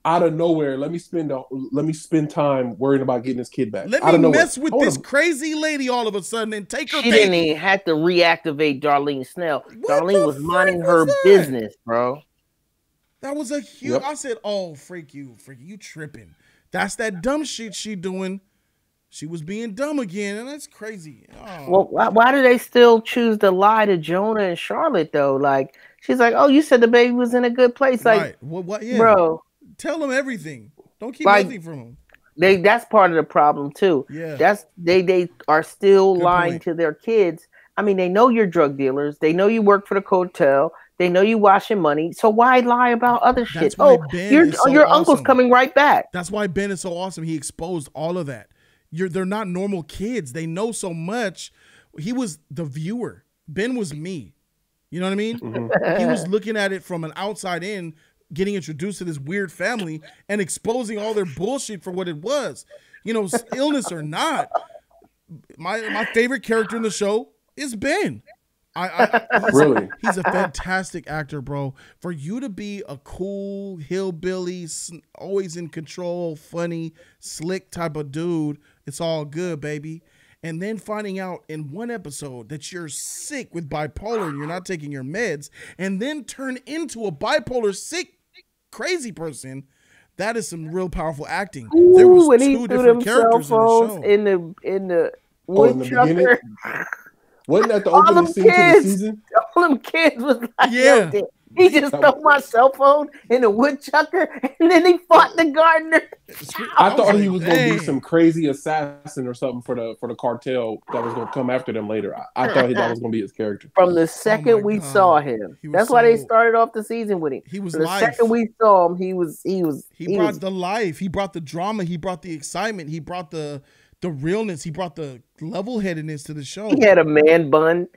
Speaker 3: Out of nowhere, let me spend time worrying about getting this kid back.
Speaker 2: Let me mess with this crazy lady all of a sudden and take her baby.
Speaker 4: She didn't even have to reactivate Darlene Snell. Darlene was minding her business, bro.
Speaker 2: That was a huge. I said, "Oh, freak you tripping." That's that dumb shit she doing. She was being dumb again, and that's crazy. Oh.
Speaker 4: Well, why do they still choose to lie to Jonah and Charlotte though? Like, she's like, "Oh, you said the baby was in a good place." Like,
Speaker 2: right. What? Yeah.
Speaker 4: Bro,
Speaker 2: tell them everything. Don't keep nothing from
Speaker 4: them. That's part of the problem too.
Speaker 2: Yeah.
Speaker 4: They are still lying to their kids. I mean, they know you're drug dealers. They know you work for the cartel. They know you washing money, so why lie about other shit? Your uncle's coming right back.
Speaker 2: That's why Ben is so awesome. He exposed all of that. They're not normal kids. They know so much. He was the viewer. Ben was me. You know what I mean?
Speaker 3: Mm-hmm.
Speaker 2: He was looking at it from an outside in, getting introduced to this weird family and exposing all their bullshit for what it was. You know, illness or not. My favorite character in the show is Ben.
Speaker 3: Really?
Speaker 2: He's a fantastic actor, bro. For you to be a cool hillbilly, always in control, funny, slick type of dude, it's all good, baby. And then finding out in one episode that you're sick with bipolar and you're not taking your meds, and then turn into a bipolar sick, crazy person, that is some real powerful acting.
Speaker 4: Ooh,
Speaker 2: there was
Speaker 4: when
Speaker 2: two different characters in the show.
Speaker 4: In the woodchucker.
Speaker 3: Wasn't that the
Speaker 4: All
Speaker 3: opening
Speaker 4: them
Speaker 3: scene to the
Speaker 4: kids,
Speaker 3: season?
Speaker 4: all them kids was like,
Speaker 2: Yeah.
Speaker 4: yo, he just stole my cell phone in the woodchucker, and then he fought the gardener.
Speaker 3: I thought he was going to
Speaker 2: Dang.
Speaker 3: be some crazy assassin or something for the cartel that was going to come after them later. I thought that was going to be his character.
Speaker 4: From the second we
Speaker 2: God.
Speaker 4: saw him,
Speaker 2: He was
Speaker 4: that's why they
Speaker 2: so-
Speaker 4: started off the season with him.
Speaker 2: He was
Speaker 4: From the
Speaker 2: life.
Speaker 4: second we saw him, he
Speaker 2: brought the life. He brought the drama. He brought the excitement. He brought the realness. He brought the level-headedness to the show.
Speaker 4: he had a man bun.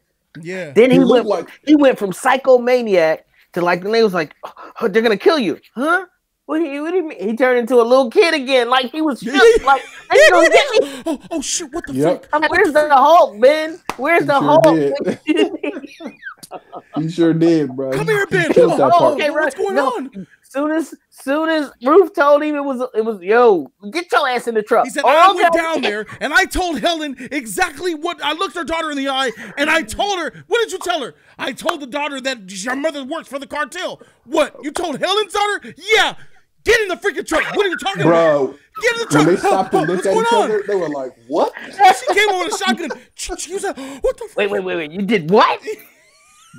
Speaker 2: Yeah.
Speaker 4: Then
Speaker 3: He looked
Speaker 4: he went from psychomaniac to like the name was like, oh, they're gonna kill you, huh? What do you mean? He turned into a little kid again, like he was shook, like they gonna get me.
Speaker 2: Oh shit! What the
Speaker 3: Yep.
Speaker 2: fuck?
Speaker 4: Where's the Hulk, Ben? Where's the
Speaker 3: sure
Speaker 4: Hulk?
Speaker 3: He sure did, bro.
Speaker 2: Come here, Ben.
Speaker 3: He killed that part.
Speaker 4: Okay,
Speaker 2: What's going on?
Speaker 4: Soon as Ruth told him it was yo, get your ass in the truck.
Speaker 2: He said,
Speaker 4: Oh,
Speaker 2: I went
Speaker 4: okay.
Speaker 2: down there and I told Helen exactly what I looked her daughter in the eye and I told her, what did you tell her? I told the daughter that your mother works for the cartel. What? You told Helen's daughter? Yeah. Get in the freaking truck. What are you talking about?
Speaker 3: Bro,
Speaker 2: Get in the truck.
Speaker 3: when they stopped and
Speaker 2: What's
Speaker 3: looked at
Speaker 2: going
Speaker 3: each
Speaker 2: on?
Speaker 3: other, they were like, what?
Speaker 2: She came over with a shotgun. She was like, what the fuck?
Speaker 4: Wait. You did what?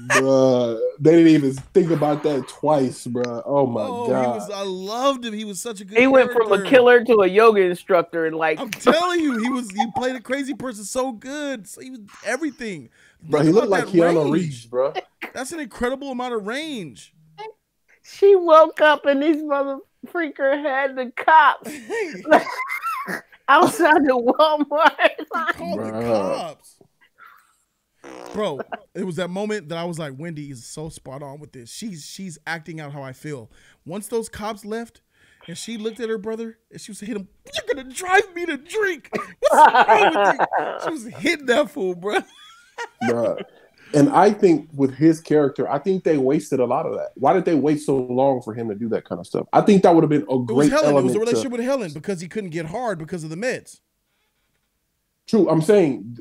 Speaker 3: Bruh, they didn't even think about that twice, bruh. Oh my god.
Speaker 2: I loved him. He was such a good
Speaker 4: He went from a
Speaker 2: character.
Speaker 4: killer to a yoga instructor and like
Speaker 2: I'm telling you, he played a crazy person so good. So he was everything.
Speaker 3: Bro, he
Speaker 2: Think
Speaker 3: looked
Speaker 2: about
Speaker 3: like
Speaker 2: that
Speaker 3: Keanu
Speaker 2: range.
Speaker 3: Reeves, bro.
Speaker 2: That's an incredible amount of range.
Speaker 4: she woke up and these mother freaker had the cops outside the Walmart.
Speaker 2: Called the
Speaker 3: Bruh.
Speaker 2: cops. Bro, it was that moment that I was like, Wendy is so spot on with this. She's acting out how I feel. Once those cops left and she looked at her brother and she was hitting him, you're gonna drive me to drink. What's wrong with you? She was hitting that fool, bro.
Speaker 3: Bruh. And I think with his character, I think they wasted a lot of that. Why did they wait so long for him to do that kind of stuff? I think that would have been a
Speaker 2: It was
Speaker 3: great
Speaker 2: Helen. It
Speaker 3: element.
Speaker 2: was the relationship with Helen because he couldn't get hard because of the meds.
Speaker 3: True, I'm saying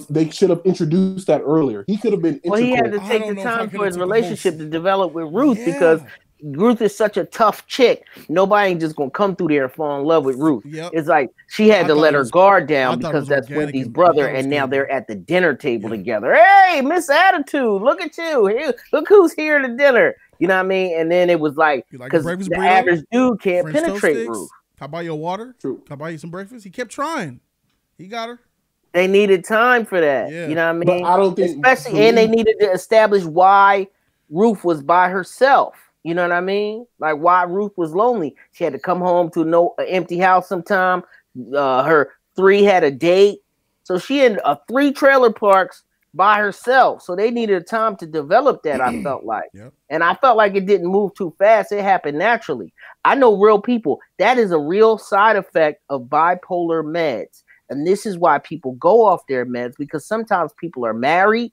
Speaker 3: they should have introduced that earlier. He could have been
Speaker 4: Well, he had to
Speaker 3: integral.
Speaker 2: I
Speaker 4: take
Speaker 2: don't
Speaker 4: the
Speaker 2: know if I
Speaker 4: time
Speaker 2: could've
Speaker 4: for his
Speaker 2: took the whole
Speaker 4: relationship to develop with Ruth
Speaker 2: Yeah.
Speaker 4: because Ruth is such a tough chick. Nobody ain't just gonna come through there and fall in love with Ruth.
Speaker 2: Yep.
Speaker 4: It's like she had
Speaker 2: I
Speaker 4: to
Speaker 2: thought
Speaker 4: let
Speaker 2: it
Speaker 4: her
Speaker 2: was-
Speaker 4: guard
Speaker 2: I
Speaker 4: down
Speaker 2: thought it
Speaker 4: because
Speaker 2: was
Speaker 4: that's
Speaker 2: organic
Speaker 4: Wendy's
Speaker 2: and-
Speaker 4: brother,
Speaker 2: I thought it was
Speaker 4: and now
Speaker 2: good.
Speaker 4: they're at the dinner table together. Hey, Miss Attitude, look at you. Here, look who's here to dinner. You know what I mean? And then it was like
Speaker 2: You like a
Speaker 4: because
Speaker 2: breakfast
Speaker 4: the
Speaker 2: burrito?
Speaker 4: average dude can't
Speaker 2: French toast
Speaker 4: penetrate
Speaker 2: sticks?
Speaker 4: Ruth.
Speaker 2: Can I buy you a water?
Speaker 3: True.
Speaker 2: Can I buy you some breakfast? He kept trying. He got her.
Speaker 4: They needed time for that.
Speaker 2: Yeah.
Speaker 4: You know what I
Speaker 3: But
Speaker 4: mean?
Speaker 3: I don't think
Speaker 4: Especially, and they needed to establish why Ruth was by herself. You know what I mean? Like why Ruth was lonely. She had to come home to an empty house sometime. Her 3 had a date. So she in 3 trailer parks by herself. So they needed time to develop that, I felt like.
Speaker 2: Yep.
Speaker 4: And I felt like it didn't move too fast. It happened naturally. I know real people. That is a real side effect of bipolar meds. And this is why people go off their meds, because sometimes people are married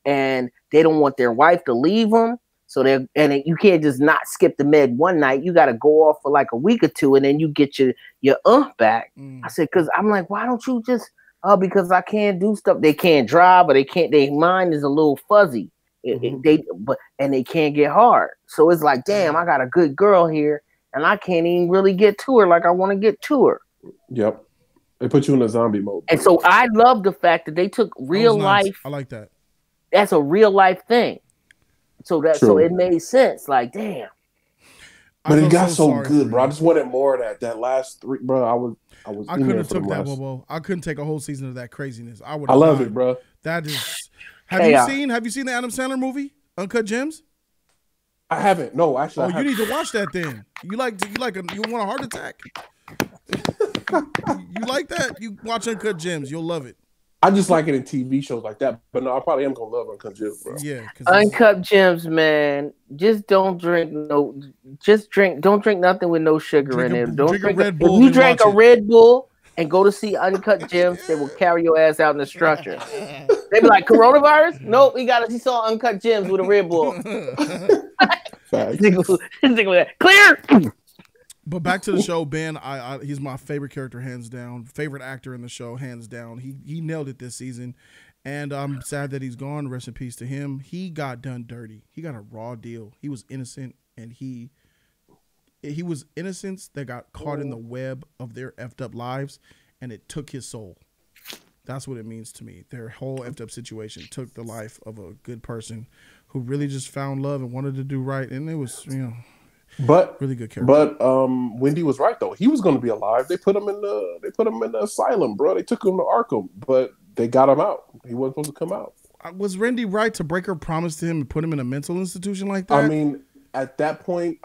Speaker 4: and they don't want their wife to leave them. So you can't just not skip the med one night. You got to go off for like a week or 2 and then you get your back. I said, because I'm like, why don't you just, because I can't do stuff. They can't drive or their mind is a little fuzzy. They can't get hard. So it's like, damn, I got a good girl here and I can't even really get to her like I want to get to her.
Speaker 3: Yep. They put you in a zombie mode.
Speaker 4: And so I love the fact that they took real
Speaker 2: That was nice.
Speaker 4: life.
Speaker 2: I like that.
Speaker 4: That's a real life thing. So
Speaker 3: True.
Speaker 4: it made sense. Like, damn.
Speaker 3: But it
Speaker 2: felt
Speaker 3: got so
Speaker 2: sorry
Speaker 3: good,
Speaker 2: for
Speaker 3: bro. I
Speaker 2: him.
Speaker 3: just wanted more of that. That last 3, bro. I was
Speaker 2: I
Speaker 3: in
Speaker 2: couldn't
Speaker 3: there
Speaker 2: have
Speaker 3: for
Speaker 2: took
Speaker 3: the
Speaker 2: that,
Speaker 3: last.
Speaker 2: Bobo. I couldn't take a whole season of that craziness. I would.
Speaker 3: I love it, bro.
Speaker 2: That is. Have
Speaker 4: Hey,
Speaker 2: you seen the Adam Sandler movie Uncut Gems?
Speaker 3: I haven't. No, actually.
Speaker 2: Oh,
Speaker 3: I
Speaker 2: you
Speaker 3: haven't.
Speaker 2: need to watch that then. You want a heart attack? You like that? You watch Uncut Gems. You'll love it.
Speaker 3: I just like it in TV shows like that. But no, I probably am gonna love Uncut Gems, bro.
Speaker 2: Yeah,
Speaker 4: Uncut Gems, man. Just don't drink don't drink nothing with no sugar in it. Don't drink
Speaker 2: a Red Bull.
Speaker 4: If you drink a Red Bull and go to see Uncut Gems, they will carry your ass out in the structure. They be like, coronavirus? Nope, he saw Uncut Gems with a Red Bull. Clear.
Speaker 2: But back to the show, Ben. He's my favorite character, hands down. Favorite actor in the show, hands down. He nailed it this season, and I'm sad that he's gone. Rest in peace to him. He got done dirty. He got a raw deal. He was innocent, and he was innocence that got caught in the web of their effed up lives, and it took his soul. That's what it means to me. Their whole effed up situation took the life of a good person who really just found love and wanted to do right, and it was,
Speaker 3: but
Speaker 2: really good character.
Speaker 3: But Wendy was right though. He was going to be alive. They put him in the asylum, bro. They took him to Arkham, but they got him out. He wasn't supposed to come out.
Speaker 2: Was Wendy right to break her promise to him and put him in a mental institution like that?
Speaker 3: I mean, at that point,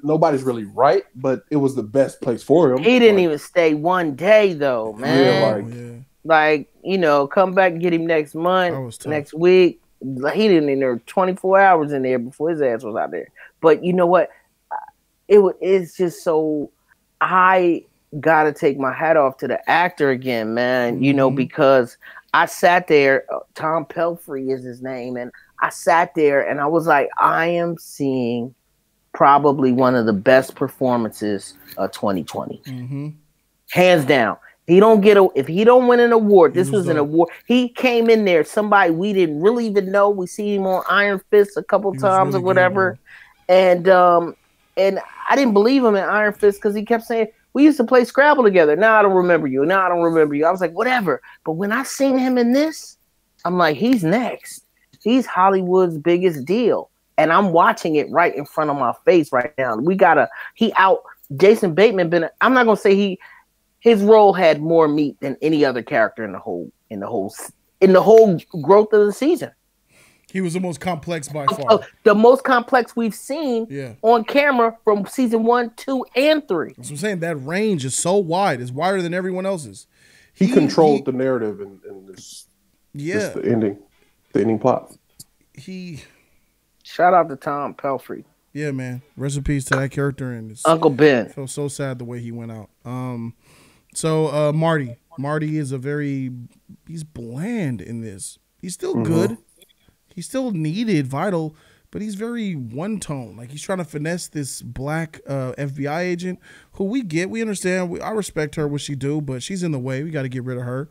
Speaker 3: nobody's really right, but it was the best place for him.
Speaker 4: He didn't even stay one day though, man. Come back and get him next month, next week. He didn't in there 24 hours in there before his ass was out there. But you know what? It's just so, I gotta take my hat off to the actor again, man. Because I sat there. Tom Pelphrey is his name, and I sat there and I was like, I am seeing probably one of the best performances of 2020, hands down. If he don't win an award, this was an award. He came in there, somebody we didn't really even know. We see him on Iron Fist a couple times or whatever, and I didn't believe him in Iron Fist because he kept saying, we used to play Scrabble together. Now I don't remember you. Now I don't remember you. I was like, whatever. But when I seen him in this, I'm like, he's next. He's Hollywood's biggest deal. And I'm watching it right in front of my face right now. Jason Bateman I'm not going to say his role had more meat than any other character in the whole growth of the season.
Speaker 2: He was the most complex by far.
Speaker 4: The most complex we've seen on camera from season 1, 2, and 3.
Speaker 2: That's what I'm saying. That range is so wide. It's wider than everyone else's.
Speaker 3: He controlled the narrative in this. Yeah, the ending plot.
Speaker 4: Shout out to Tom Pelphrey.
Speaker 2: Yeah, man. Rest in peace to that character and
Speaker 4: Uncle Ben.
Speaker 2: I feel so sad the way he went out. So Marty is he's bland in this. He's still good. He's still needed, vital, but he's very one tone. Like he's trying to finesse this black FBI agent who we understand. I respect her, what she do, but she's in the way. We got to get rid of her.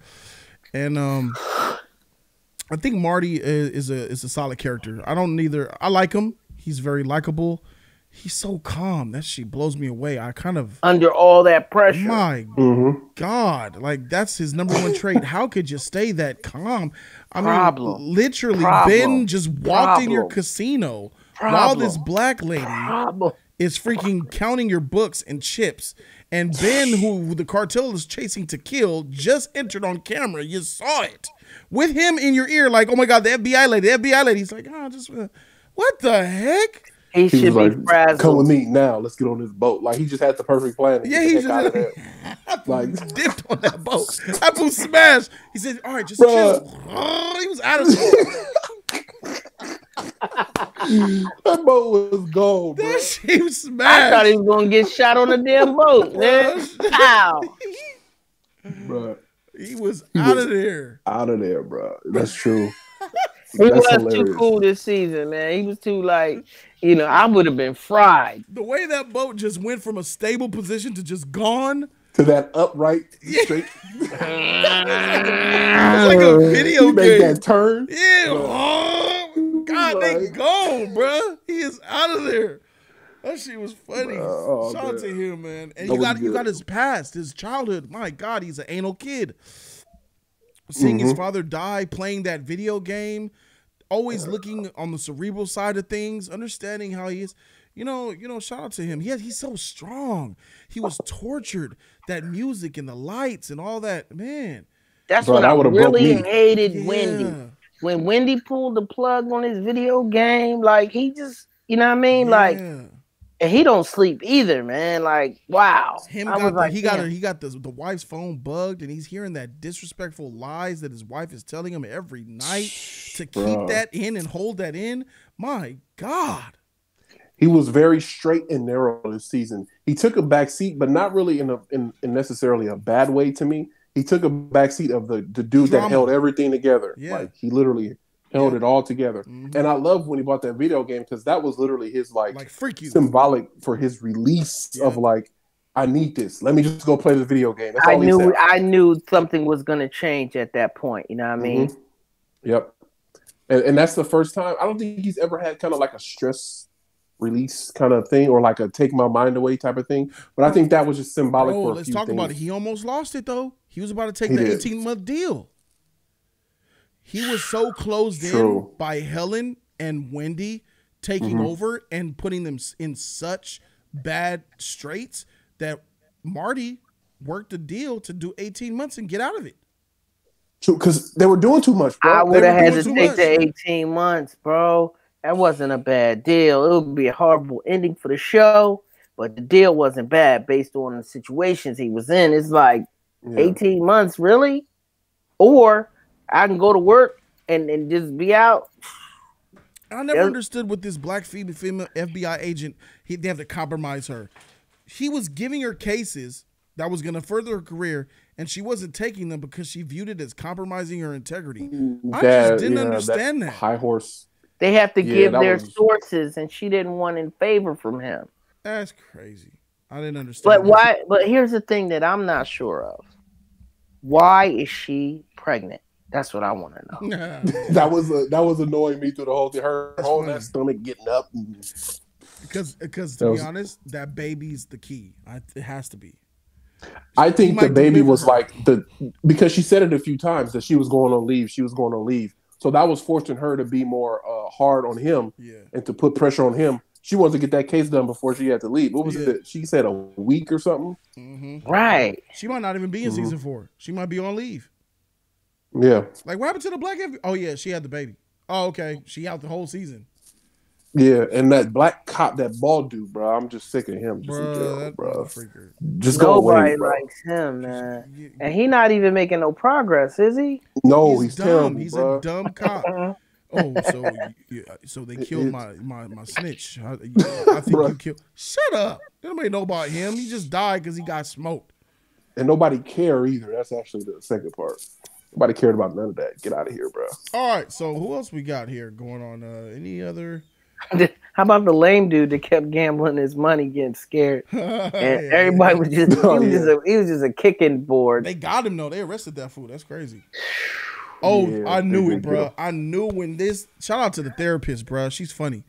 Speaker 2: And I think Marty is a solid character. I like him. He's very likable. He's so calm. That shit blows me away. I kind of
Speaker 4: under all that pressure.
Speaker 2: My God, like that's his number one trait. How could you stay that calm? I mean, literally, Ben just walked in your casino while this black lady is freaking counting your books and chips. And Ben, who the cartel is chasing to kill, just entered on camera. You saw it with him in your ear, like, "Oh my God, the FBI lady, the FBI lady." He's like, what the heck?
Speaker 4: He should be frazzled.
Speaker 3: Come with me now. Let's get on this boat. Like he just had the perfect plan.
Speaker 2: Yeah, he just like dipped on that boat. That boat smashed. He said, "All right, just chill." Oh, he was out of there.
Speaker 3: That boat was gone, bro.
Speaker 2: That shit was smashed.
Speaker 4: I thought he was gonna get shot on the damn boat, man. How?
Speaker 3: Bro,
Speaker 2: he was out of there.
Speaker 3: Out of there, bro. That's true.
Speaker 4: He was too cool this season, man. He was too I would have been fried.
Speaker 2: The way that boat just went from a stable position to just gone.
Speaker 3: To that upright straight.
Speaker 2: It's like a video game.
Speaker 3: Made that turn.
Speaker 2: Yeah. Oh, God, they gone, bro. He is out of there. That shit was funny. Shout out to him, man. And you got his past, his childhood. My God, he's an anal kid. Seeing his father die, playing that video game, always looking on the cerebral side of things, understanding how he is. Shout out to him. He's so strong. He was tortured. That music and the lights and all that, man.
Speaker 4: That's when I really hated Wendy. When Wendy pulled the plug on his video game, like he just, you know what I mean?
Speaker 2: Yeah.
Speaker 4: Like And he don't sleep either, man. Like, wow.
Speaker 2: He got the wife's phone bugged, and he's hearing that disrespectful lies that his wife is telling him every night to keep that in and hold that in. My God.
Speaker 3: He was very straight and narrow this season. He took a back seat, but not really in necessarily a bad way to me. He took a back seat of the dude that held everything together. Yeah. Like, he literally held it all together. Mm-hmm. And I love when he bought that video game, because that was literally his like symbolic for his release of like, I need this. Let me just go play the video game. That's all he said.
Speaker 4: I knew something was going to change at that point. You know what I mean?
Speaker 3: Mm-hmm. Yep. And that's the first time. I don't think he's ever had kind of like a stress release kind of thing, or like a take my mind away type of thing. But I think that was just symbolic for a few
Speaker 2: let's talk
Speaker 3: things.
Speaker 2: About it. He almost lost it, though. He was about to take the 18-month deal. He was so closed in by Helen and Wendy taking over and putting them in such bad straits that Marty worked a deal to do 18 months and get out of it.
Speaker 3: True, because they were doing too much, bro.
Speaker 4: I would have had to take the 18 months, bro. That wasn't a bad deal. It would be a horrible ending for the show, but the deal wasn't bad based on the situations he was in. It's like 18 months, really? Or I can go to work and just be out.
Speaker 2: I never understood with this black female FBI agent, they have to compromise her. He was giving her cases that was going to further her career, and she wasn't taking them because she viewed it as compromising her integrity. I just didn't understand that.
Speaker 3: High horse.
Speaker 4: They have to give their sources, and she didn't want in favor from him.
Speaker 2: That's crazy. I didn't understand.
Speaker 4: But here's the thing that I'm not sure of. Why is she pregnant? That's what I want to know.
Speaker 3: that was annoying me through the whole thing. Her holding that stomach, getting up.
Speaker 2: Because to be honest, that baby's the key. It has to be.
Speaker 3: I think the baby was like because she said it a few times that she was going on leave. She was going on leave. So that was forcing her to be more hard on him and to put pressure on him. She wanted to get that case done before she had to leave. What was it? She said a week or something?
Speaker 4: Mm-hmm. Right.
Speaker 2: She might not even be in season 4. She might be on leave.
Speaker 3: Yeah.
Speaker 2: Like, what happened to the black FBI? Oh, yeah, she had the baby. Oh, okay. She out the whole season.
Speaker 3: Yeah, and that black cop, that bald dude, bro, I'm just sick of him. Just go away,
Speaker 4: nobody likes him, man. And he not even making no progress, is he?
Speaker 3: No, he's
Speaker 2: dumb.
Speaker 3: terrible.
Speaker 2: He's
Speaker 3: bro.
Speaker 2: a dumb cop. So they killed my snitch. I think you killed. Shut up. Nobody know about him. He just died because he got smoked.
Speaker 3: And nobody care either. That's actually the second part. Nobody cared about none of that. Get out of here, bro.
Speaker 2: All right. So who else we got here going on? Any other?
Speaker 4: How about the lame dude that kept gambling his money, getting scared, and everybody was just he was just a kicking board.
Speaker 2: They got him though. They arrested that fool. That's crazy. I knew it, bro. I knew when this. Shout out to the therapist, bro. She's funny,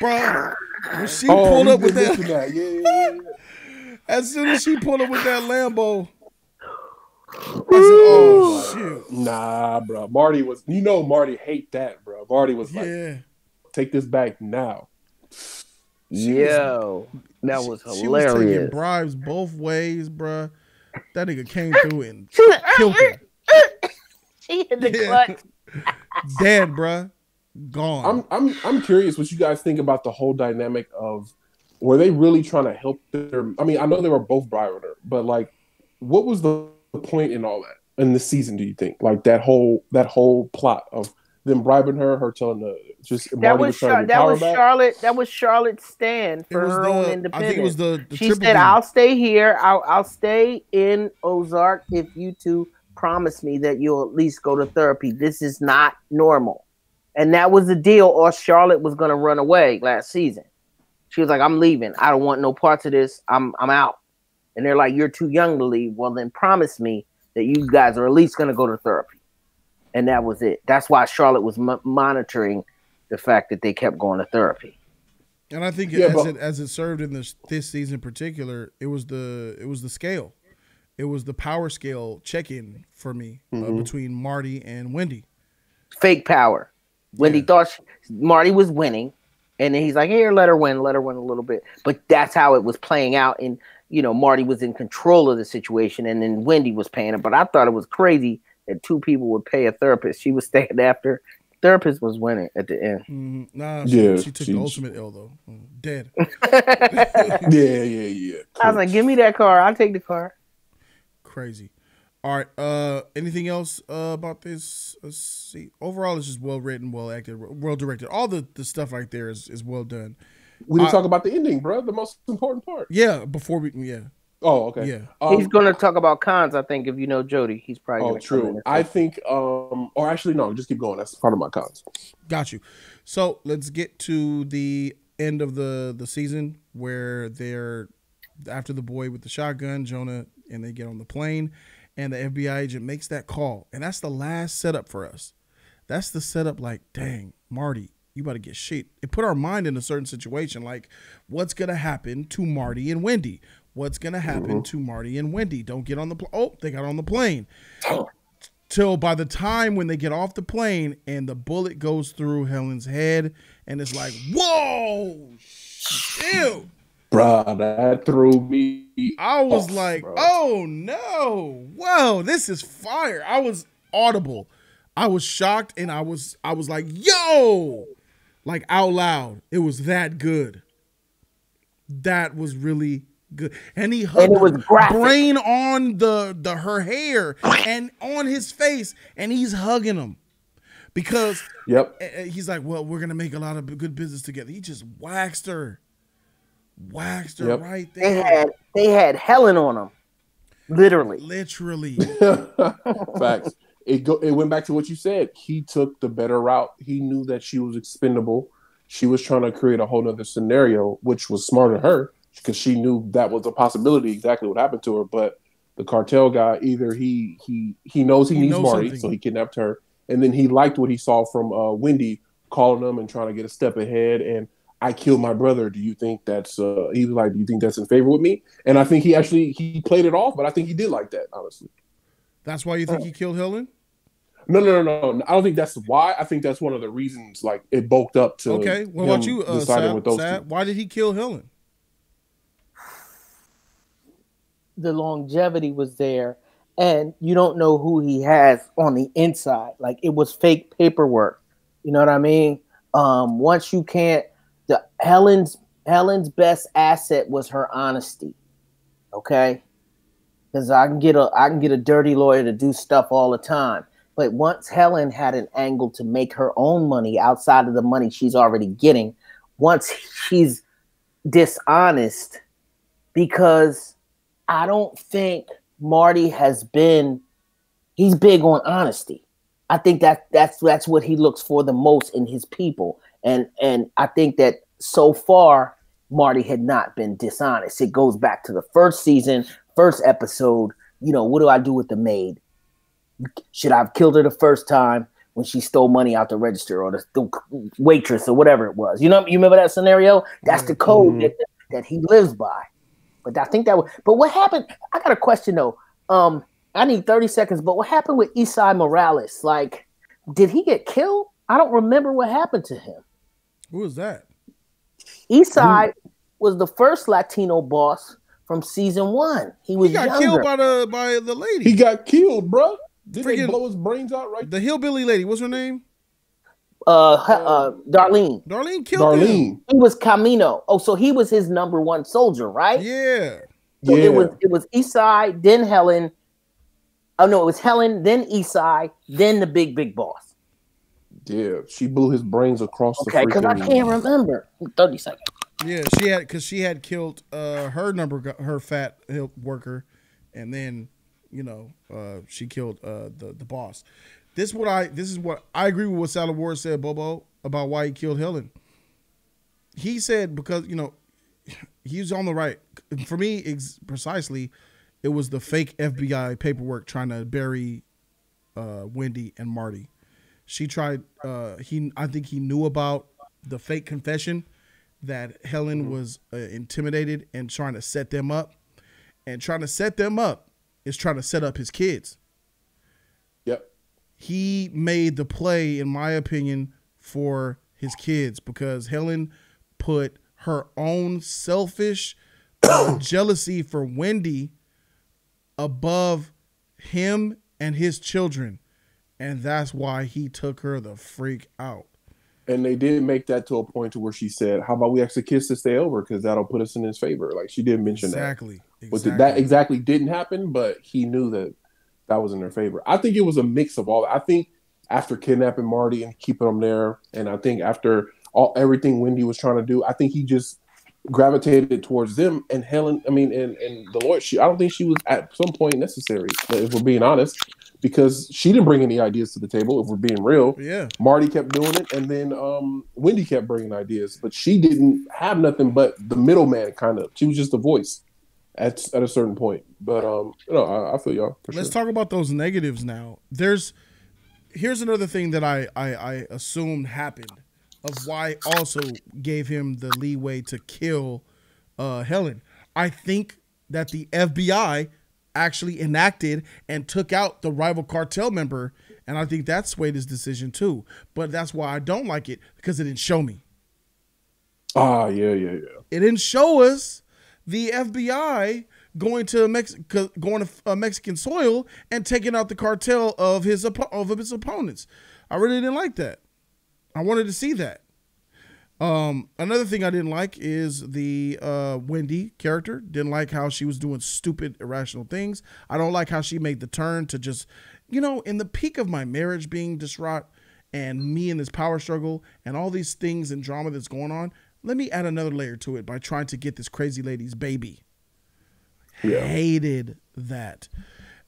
Speaker 2: bro. When she pulled up with that, as soon as she pulled up with that Lambo, I said, "Oh shoot!"
Speaker 3: Nah, bro. Marty was. Marty hate that, bro. Marty was like, take this back now.
Speaker 4: That was hilarious.
Speaker 2: She was taking bribes both ways, bro. That nigga came through and killed him.
Speaker 4: She hit the clutch.
Speaker 2: Dead, bro. Gone.
Speaker 3: I'm curious what you guys think about the whole dynamic of, were they really trying to help their? I mean, I know they were both bribing her, but like, what was the point in all that in this season? Do you think like that whole plot of them bribing her telling the
Speaker 4: that was Charlotte's stand for her own independence. I think it was she said, "I'll stay here. I'll stay in Ozark if you two promise me that you'll at least go to therapy. This is not normal." And that was the deal, or Charlotte was going to run away last season. She was like, "I'm leaving. I don't want no parts of this. I'm out." And they're like, "You're too young to leave." Well, then promise me that you guys are at least going to go to therapy. And that was it. That's why Charlotte was monitoring the fact that they kept going to therapy.
Speaker 2: And I think as it served in this season in particular, it was the scale. It was the power scale check-in for me between Marty and Wendy.
Speaker 4: Fake power. Wendy thought Marty was winning, and then he's like, "Here, let her win a little bit." But that's how it was playing out. And Marty was in control of the situation, and then Wendy was paying it. But I thought it was crazy that two people would pay a therapist. She was staying after Therapist was winning at the end.
Speaker 2: Mm-hmm. Nah,
Speaker 3: Yeah,
Speaker 2: she took the ultimate L though. Dead.
Speaker 3: Yeah.
Speaker 4: I was like, give me that car. I'll take the car.
Speaker 2: Crazy. All right. Anything else about this? Let's see. Overall, it's just well written, well acted, well directed. All the stuff right there is well done.
Speaker 3: We didn't talk about the ending, bro. The most important part.
Speaker 2: Yeah. Before we. Yeah.
Speaker 3: Oh, okay.
Speaker 2: Yeah.
Speaker 4: He's going to talk about cons, I think, if you know Jody. He's probably going to come in.
Speaker 3: I think, or actually, no, just keep going. That's part of my cons.
Speaker 2: Got you. So let's get to the end of the season where they're after the boy with the shotgun, Jonah, and they get on the plane, and the FBI agent makes that call. And that's the last setup for us. That's the setup like, dang, Marty, you about to get shit. It put our mind in a certain situation, like what's going to happen to Marty and Wendy? What's going to happen to Marty and Wendy? Don't get on the plane. Oh, they got on the plane. Till by the time when they get off the plane and the bullet goes through Helen's head and it's like, whoa, ew.
Speaker 3: Bruh, that threw me.
Speaker 2: I was
Speaker 3: off,
Speaker 2: like,
Speaker 3: bro.
Speaker 2: oh no, whoa, this is fire. I was audible. I was shocked and I was like, yo, like out loud. It was that good. That was really good. And he hugged
Speaker 4: it was graphic.
Speaker 2: Brain on the her hair and on his face, and he's hugging him because he's like, well, we're gonna make a lot of good business together. He just waxed her right there.
Speaker 4: They had Helen on him, literally.
Speaker 3: Facts. It went back to what you said. He took the better route. He knew that she was expendable. She was trying to create a whole nother scenario, which was smart of her because she knew that was a possibility, exactly what happened to her. But the cartel guy, either he knows he needs Marty, so he kidnapped her, and then he liked what he saw from Wendy calling him and trying to get a step ahead. And I killed my brother. Do you think that's? He was like, do you think that's in favor with me? And I think he played it off, but I think he did like that, honestly.
Speaker 2: That's why you think he killed Helen?
Speaker 3: No. I don't think that's why. I think that's one of the reasons. Like it bulked up to.
Speaker 2: Okay. What about you,
Speaker 3: deciding with those two.
Speaker 2: Why did he kill Helen?
Speaker 4: The longevity was there, and you don't know who he has on the inside. Like it was fake paperwork. You know what I mean? Once you can't, Helen's best asset was her honesty. Okay, because I can get a dirty lawyer to do stuff all the time. But once Helen had an angle to make her own money outside of the money she's already getting, once she's dishonest, because I don't think Marty he's big on honesty. I think that's what he looks for the most in his people. And I think that so far, Marty had not been dishonest. It goes back to the first season, first episode. You know, what do I do with the maid? Should I have killed her the first time when she stole money out the register or the waitress or whatever it was? You know, you remember that scenario? That's the code that he lives by. But I think that was. But what happened? I got a question though. I need 30 seconds. But what happened with Esai Morales? Like, did he get killed? I don't remember what happened to him.
Speaker 2: Who was that?
Speaker 4: Esai was the first Latino boss from season 1. He got
Speaker 2: killed by the lady.
Speaker 3: He got killed, bro. Did they blow his brains out right?
Speaker 2: The hillbilly lady. What's her name?
Speaker 4: Darlene.
Speaker 2: Darlene killed him.
Speaker 4: He was Camino. Oh, so he was his number one soldier, right?
Speaker 2: Yeah.
Speaker 4: So it was Esai, then Helen. Oh no, it was Helen, then Esai, then the big boss.
Speaker 3: Yeah, she blew his brains across the.
Speaker 4: Okay, because I can't remember. 30 seconds.
Speaker 2: Yeah, she had killed her fat worker, and then she killed the boss. This is what I agree with what South La Brea said, Bobo, about why he killed Helen. He said because he's on the right. For me, precisely, it was the fake FBI paperwork trying to bury Wendy and Marty. She tried. I think he knew about the fake confession that Helen was intimidated and trying to set them up. And trying to set them up is trying to set up his kids.
Speaker 3: Yep.
Speaker 2: He made the play, in my opinion, for his kids because Helen put her own selfish jealousy for Wendy above him and his children. And that's why he took her the freak out.
Speaker 3: And they did make that to a point to where she said, "How about we actually kiss to stay over? Because that'll put us in his favor." Like she did mention
Speaker 2: exactly.
Speaker 3: That exactly didn't happen, but he knew that was in their favor. I think it was a mix of all. I think after kidnapping Marty and keeping him there, and I think after everything Wendy was trying to do, I think he just gravitated towards them. And Helen, I mean, and Dolores. I don't think she was at some point necessary, if we're being honest. Because she didn't bring any ideas to the table, if we're being real.
Speaker 2: Yeah.
Speaker 3: Marty kept doing it, and then Wendy kept bringing ideas, but she didn't have nothing but the middleman kind of. She was just a voice at a certain point. But I feel y'all.
Speaker 2: Let's talk about those negatives now. Here's another thing that I assumed happened of why I also gave him the leeway to kill Helen. I think that the FBI actually enacted and took out the rival cartel member, and I think that swayed his decision too. But that's why I don't like it, because it didn't show me.
Speaker 3: Yeah.
Speaker 2: It didn't show us the FBI going to Mexican soil and taking out the cartel of his opponents. I really didn't like that. I wanted to see that. Another thing I didn't like is the Wendy character. Didn't like how she was doing stupid, irrational things. I don't like how she made the turn to just, in the peak of my marriage being distraught and me in this power struggle and all these things and drama that's going on, let me add another layer to it by trying to get this crazy lady's baby. Yeah. Hated that.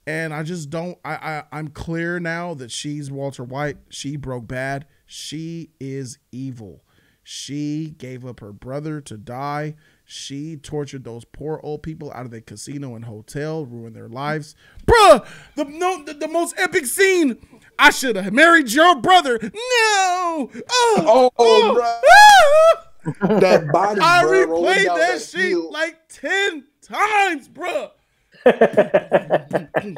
Speaker 2: And I just don't, I'm clear now that she's Walter White. She broke bad. She is evil. She gave up her brother to die. She tortured those poor old people out of the casino and hotel, ruined their lives. Bruh, the most epic scene. I should have married your brother. No.
Speaker 3: Bruh. That body,
Speaker 2: I replayed that shit like 10 times, bruh.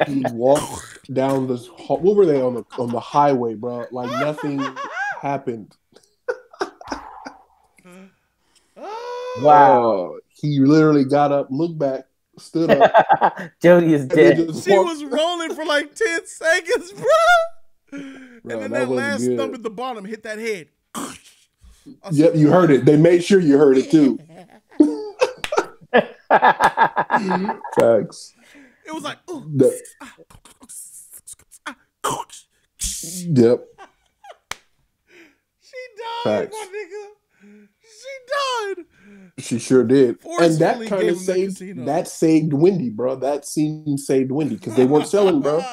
Speaker 3: He walked down this. What were they on the highway, bro? Like nothing happened.
Speaker 4: Wow.
Speaker 3: He literally got up, looked back, stood up.
Speaker 4: Jody is dead.
Speaker 2: She was rolling for like 10 seconds, bro. And then that last thump at the bottom hit that head.
Speaker 3: Yep, you heard it. They made sure you heard it too. Facts.
Speaker 2: It was like,
Speaker 3: yep.
Speaker 2: She died,
Speaker 3: Facts.
Speaker 2: my nigga. She died.
Speaker 3: She sure did. And that
Speaker 2: Forcefully
Speaker 3: kind
Speaker 2: gave
Speaker 3: of
Speaker 2: him the casino.
Speaker 3: saved Wendy, bro. That scene saved Wendy because they weren't selling, bro.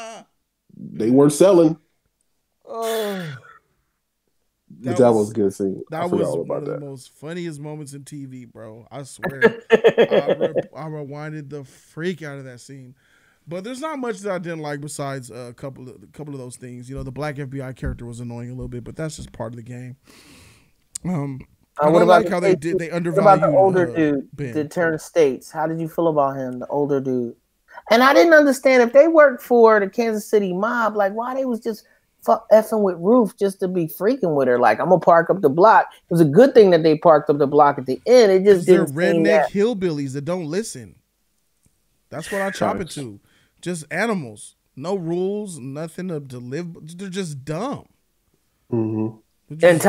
Speaker 3: They weren't selling. That was a good scene.
Speaker 2: That was one of the most funniest moments in TV, bro. I swear. I rewinded the freak out of that scene. But there's not much that I didn't like besides a couple of those things. The black FBI character was annoying a little bit, but that's just part of the game. I don't like how they undervalued.
Speaker 4: What about the older dude that turned states? How did you feel about him, the older dude? And I didn't understand if they worked for the Kansas City mob, like why they was just effing with Ruth just to be freaking with her. Like, I'm gonna park up the block. It was a good thing that they parked up the block at the end. It just didn't.
Speaker 2: They're redneck hillbillies that don't listen. That's what I chop it to. Just animals, no rules, nothing to live. They're just dumb.
Speaker 3: Mm-hmm.
Speaker 4: And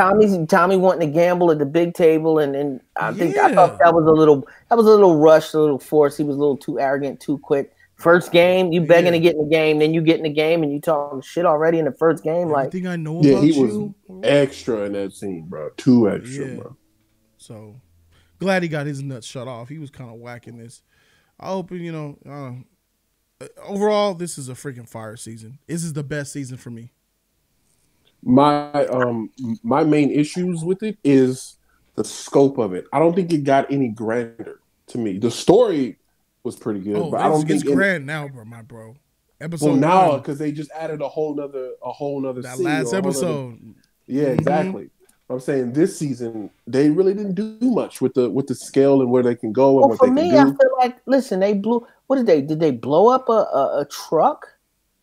Speaker 4: Tommy wanting to gamble at the big table, and I thought that was a little rushed, a little forced. He was a little too arrogant, too quick. First game, you begging to get in the game, then you get in the game and you talking shit already in the first game.
Speaker 2: Everything I know about
Speaker 3: he was extra in that scene, bro. Too extra, bro.
Speaker 2: So glad he got his nuts shut off. He was kind of whacking this. I hope overall, this is a freaking fire season. This is the best season for me.
Speaker 3: My main issues with it is the scope of it. I don't think it got any grander to me. The story was pretty good, but I don't think
Speaker 2: it's grand now, bro. Episode
Speaker 3: now because they just added a whole nother
Speaker 2: that
Speaker 3: scene
Speaker 2: last episode.
Speaker 3: Yeah, exactly. I'm saying this season they really didn't do much with the scale and where they can go and what they can do.
Speaker 4: For me, I feel like they blew. What did they? Did they blow up a truck?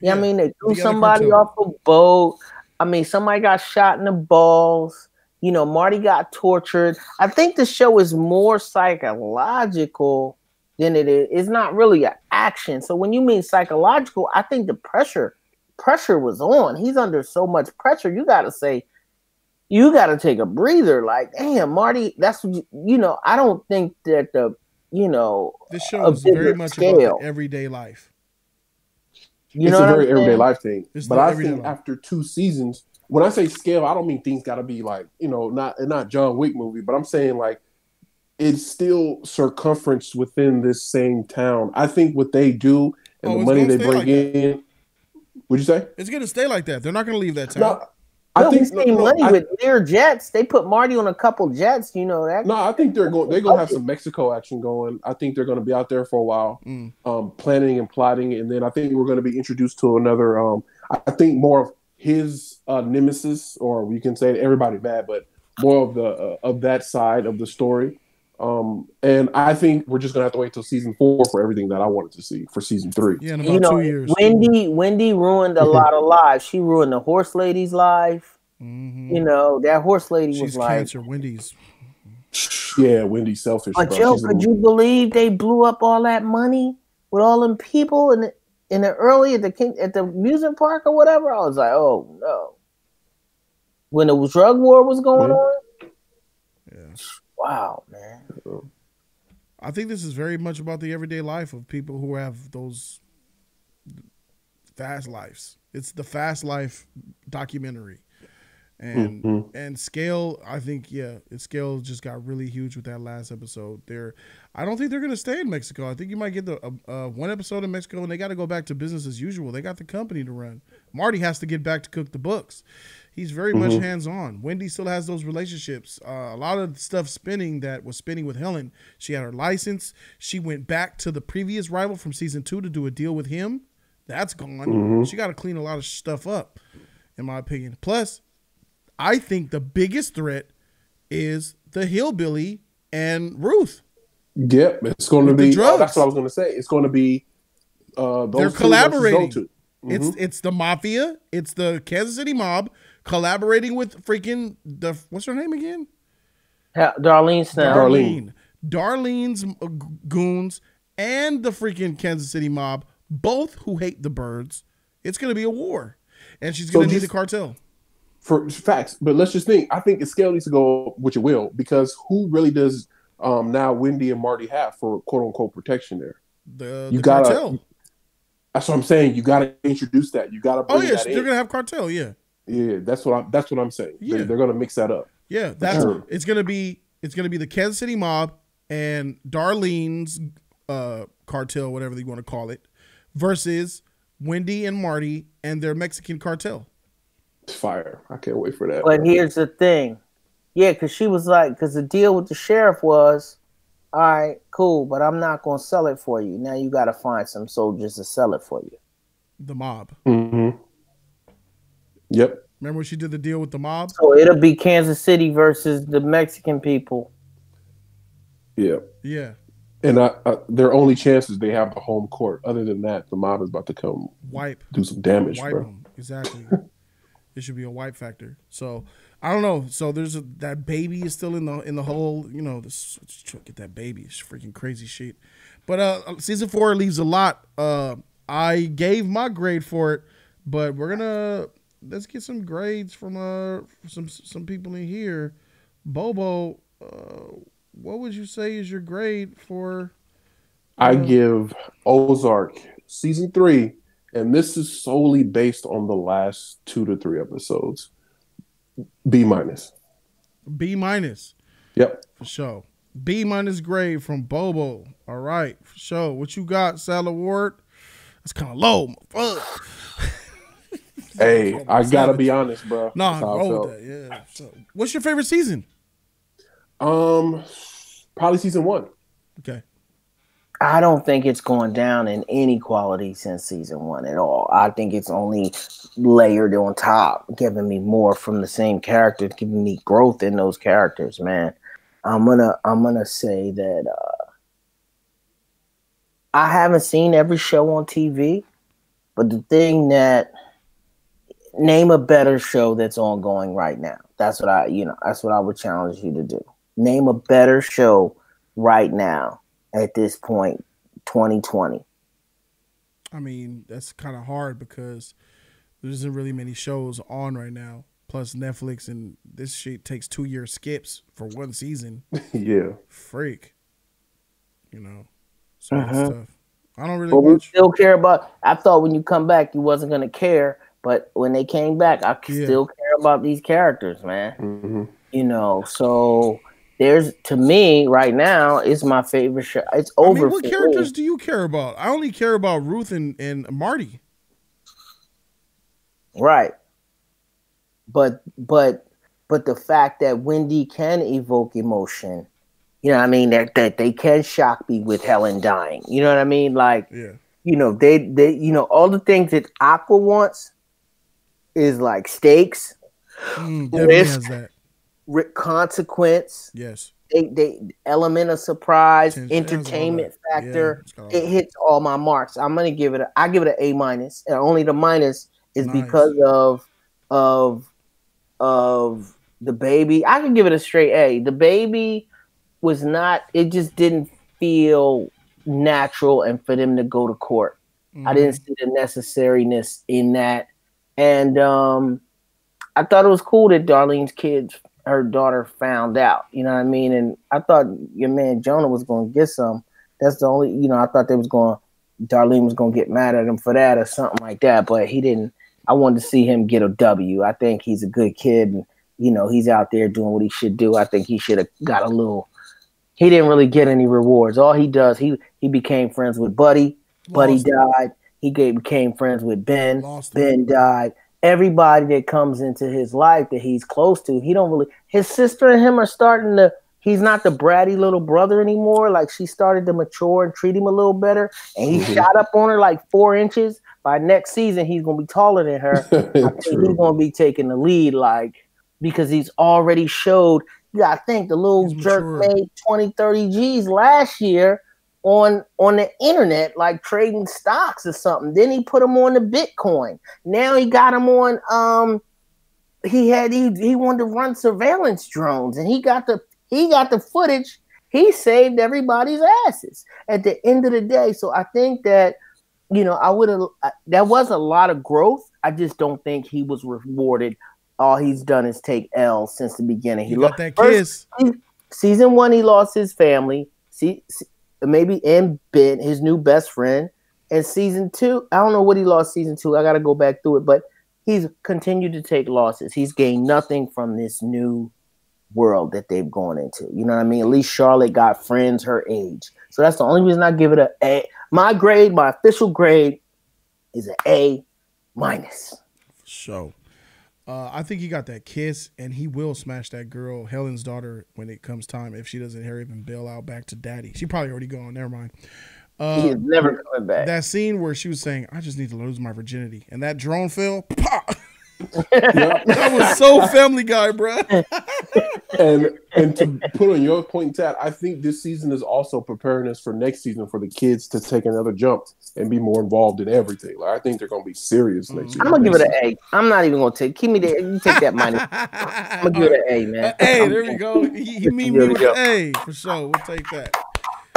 Speaker 4: Yeah, I mean they threw somebody off a boat. I mean somebody got shot in the balls. Marty got tortured. I think the show is more psychological than it is. It's not really an action. So when you mean psychological, I think the pressure pressure was on. He's under so much pressure. You got to take a breather. Like, damn, Marty, that's, I don't think that
Speaker 2: this show is very much about the everyday life.
Speaker 3: It's a very everyday life thing. But I think after 2 seasons, when I say scale, I don't mean things got to be like, not John Wick movie, but I'm saying like it's still circumference within this same town. I think what they do and the money they bring in. What'd you say?
Speaker 2: It's going to stay like that. They're not going to leave that town.
Speaker 4: No, I think money with their jets. They put Marty on a couple jets. that.
Speaker 3: No, I think they're going to have some Mexico action going. I think they're going to be out there for a while, planning and plotting. And then I think we're going to be introduced to another. I think more of his nemesis, or you can say everybody bad, but more of that side of the story. And I think we're just gonna have to wait till season 4 for everything that I wanted to see for season 3.
Speaker 2: Yeah, in about 2 years.
Speaker 4: Wendy ruined a lot of lives. She ruined the horse lady's life. Mm-hmm. That horse lady was like
Speaker 2: cancer. Wendy's.
Speaker 3: Yeah, Wendy's selfish.
Speaker 4: But Joe, could you believe they blew up all that money with all them people in the early at the amusement park or whatever? I was like, oh no. When the drug war was going on.
Speaker 2: Yeah.
Speaker 4: Wow, man.
Speaker 2: I think this is very much about the everyday life of people who have those fast lives. It's the fast life documentary. And scale, I think, scale just got really huge with that last episode. I don't think they're going to stay in Mexico. I think you might get the one episode in Mexico, and they got to go back to business as usual. They got the company to run. Marty has to get back to cook the books. He's very much hands-on. Wendy still has those relationships. A lot of the stuff that was spinning with Helen. She had her license. She went back to the previous rival from season 2 to do a deal with him. That's gone. She got to clean a lot of stuff up, in my opinion. Plus, I think the biggest threat is the hillbilly and Ruth.
Speaker 3: Yep, it's going to be. That's what I was going to say. It's going to be.
Speaker 2: They're collaborating. It's the mafia. It's the Kansas City mob collaborating with freaking what's her name again?
Speaker 4: Darlene Snell.
Speaker 2: Darlene's goons and the freaking Kansas City mob, both who hate the birds. It's going to be a war, and she's going to need the cartel.
Speaker 3: For facts, but let's just think. I think the scale needs to go with your will, because who really does now Wendy and Marty have for quote unquote protection there?
Speaker 2: The cartel.
Speaker 3: That's what I'm saying. You got to introduce that. You got to bring that in.
Speaker 2: They're gonna have cartel. Yeah,
Speaker 3: that's what I'm saying. Yeah. They're gonna mix that up.
Speaker 2: Yeah, it's gonna be the Kansas City mob and Darlene's cartel, whatever they want to call it, versus Wendy and Marty and their Mexican cartel.
Speaker 3: Fire! I can't wait for that.
Speaker 4: But here's the thing, because she was like, because the deal with the sheriff was, all right, cool, but I'm not gonna sell it for you. Now you got to find some soldiers to sell it for you.
Speaker 2: The mob.
Speaker 3: Mm-hmm. Yep.
Speaker 2: Remember when she did the deal with the mob?
Speaker 4: So it'll be Kansas City versus the Mexican people.
Speaker 3: Yeah.
Speaker 2: Yeah.
Speaker 3: And their only chances, they have the home court. Other than that, the mob is about to come do some damage. Wipe them.
Speaker 2: Exactly. It should be a wipe factor. So I don't know. So that baby is still in the hole. Get that baby. It's freaking crazy shit. But season 4 leaves a lot. I gave my grade for it, but let's get some grades from some people in here. Bobo, what would you say is your grade for?
Speaker 3: I give Ozark season 3. And this is solely based on the last 2 to 3 episodes. B-.
Speaker 2: B-.
Speaker 3: Yep.
Speaker 2: For sure. B- grade from Bobo. All right. For sure. What you got, Salad Ward? That's kind of low.
Speaker 3: Hey, I got to be honest, bro.
Speaker 2: Nah, roll with that. Yeah. So, what's your favorite season?
Speaker 3: Probably season 1.
Speaker 2: Okay.
Speaker 4: I don't think it's going down in any quality since season 1 at all. I think it's only layered on top, giving me more from the same characters, giving me growth in those characters, man. I'm gonna say that I haven't seen every show on TV, but the thing that name a better show that's ongoing right now. That's what I would challenge you to do. Name a better show right now. At this point, 2020.
Speaker 2: I mean, that's kind of hard because There isn't really many shows on right now. Plus Netflix and this shit takes 2-year skips for one season.
Speaker 3: Yeah.
Speaker 2: Freak. You know. So that's tough. I don't really
Speaker 4: But we
Speaker 2: watch.
Speaker 4: still care about. I thought when you come back, you wasn't gonna care, but when they came back, I still care about these characters, man.
Speaker 3: Mm-hmm.
Speaker 4: You know, so there's to me right now, it's my favorite show. It's over.
Speaker 2: I mean, what
Speaker 4: for
Speaker 2: characters
Speaker 4: me.
Speaker 2: do you care about? I only care about Ruth and Marty.
Speaker 4: Right. But the fact that Wendy can evoke emotion, you know what I mean, that they can shock me with Helen dying. You know what I mean? Like, you know, they you know, all the things that Aqua wants is like stakes, risk, consequence.
Speaker 2: Yes.
Speaker 4: They element of surprise, entertainment factor. It hits all my marks. I give it an A minus, and only the minus is because of the baby. I can give it a straight A. The baby was not. It just didn't feel natural, and for them to go to court, I didn't see the necessariness in that, and I thought it was cool that Darlene's her daughter found out, you know what I mean? And I thought your man Jonah was going to get some. That's the only, you know, I thought Darlene was going to get mad at him for that or something like that, but he didn't. I wanted to see him get a W. I think he's a good kid, and, you know, he's out there doing what he should do. I think he should have got a little, he didn't really get any rewards. All he does, he became friends with Buddy. Buddy died. He became friends with Ben. Ben died. Everybody that comes into his life that he's close to, he don't really. His sister and him are starting to. He's not the bratty little brother anymore. Like, she started to mature and treat him a little better. And he shot up on her like 4 inches. By next season, he's gonna be taller than her. I think he's gonna be taking the lead, like, because he's already showed. Yeah, I think the little jerk made 20, 30 G's last year on the internet, like trading stocks or something. Then he put him on the Bitcoin. Now he got him on he wanted to run surveillance drones, and he got the footage. He saved everybody's asses at the end of the day. So I think that, you know, there was a lot of growth. I just don't think he was rewarded. All he's done is take L since the beginning.
Speaker 2: He got that kiss.
Speaker 4: Season 1, he lost his family. Maybe and Ben, his new best friend. And season 2, I don't know what he lost season 2. I got to go back through it, but he's continued to take losses. He's gained nothing from this new world that they've gone into. You know what I mean? At least Charlotte got friends her age. So that's the only reason I give it an A. My official grade is an A minus.
Speaker 2: So, I think he got that kiss, and he will smash that girl, Helen's daughter, when it comes time, if she doesn't hurry up and bail out back to daddy. She probably already gone. Never mind.
Speaker 4: He is never coming back.
Speaker 2: That scene where she was saying, I just need to lose my virginity, and that drone fell. Pop! That was so Family Guy, bro.
Speaker 3: and to put on your point, Tad, I think this season is also preparing us for next season for the kids to take another jump and be more involved in everything. Like, I think they're going to be serious next season.
Speaker 4: I'm gonna give it an A. I'm not even gonna take. Give me that. You take that minus. I'm gonna give it an A, man.
Speaker 2: Hey, there we go. He mean me with an A for sure. We'll take that.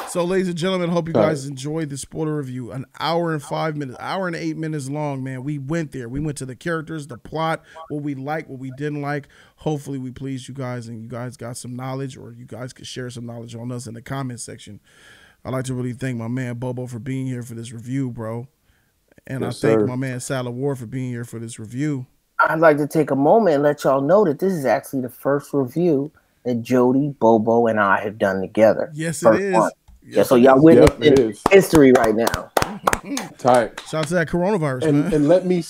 Speaker 2: So, ladies and gentlemen, hope you guys enjoyed the spoiler review. An hour and 5 minutes, hour and 8 minutes long, man. We went there. We went to the characters, the plot, what we liked, what we didn't like. Hopefully, we pleased you guys, and you guys got some knowledge, or you guys could share some knowledge on us in the comment section. I'd like to really thank my man Bobo for being here for this review, bro. And I thank my man Sal Ward for being here for this review.
Speaker 4: I'd like to take a moment and let y'all know that this is actually the first review that Jody, Bobo, and I have done together.
Speaker 2: Yes, it is.
Speaker 4: One. Yeah, so y'all witnessing history right now.
Speaker 3: Tight.
Speaker 2: Shout out to that coronavirus, man.
Speaker 3: And let me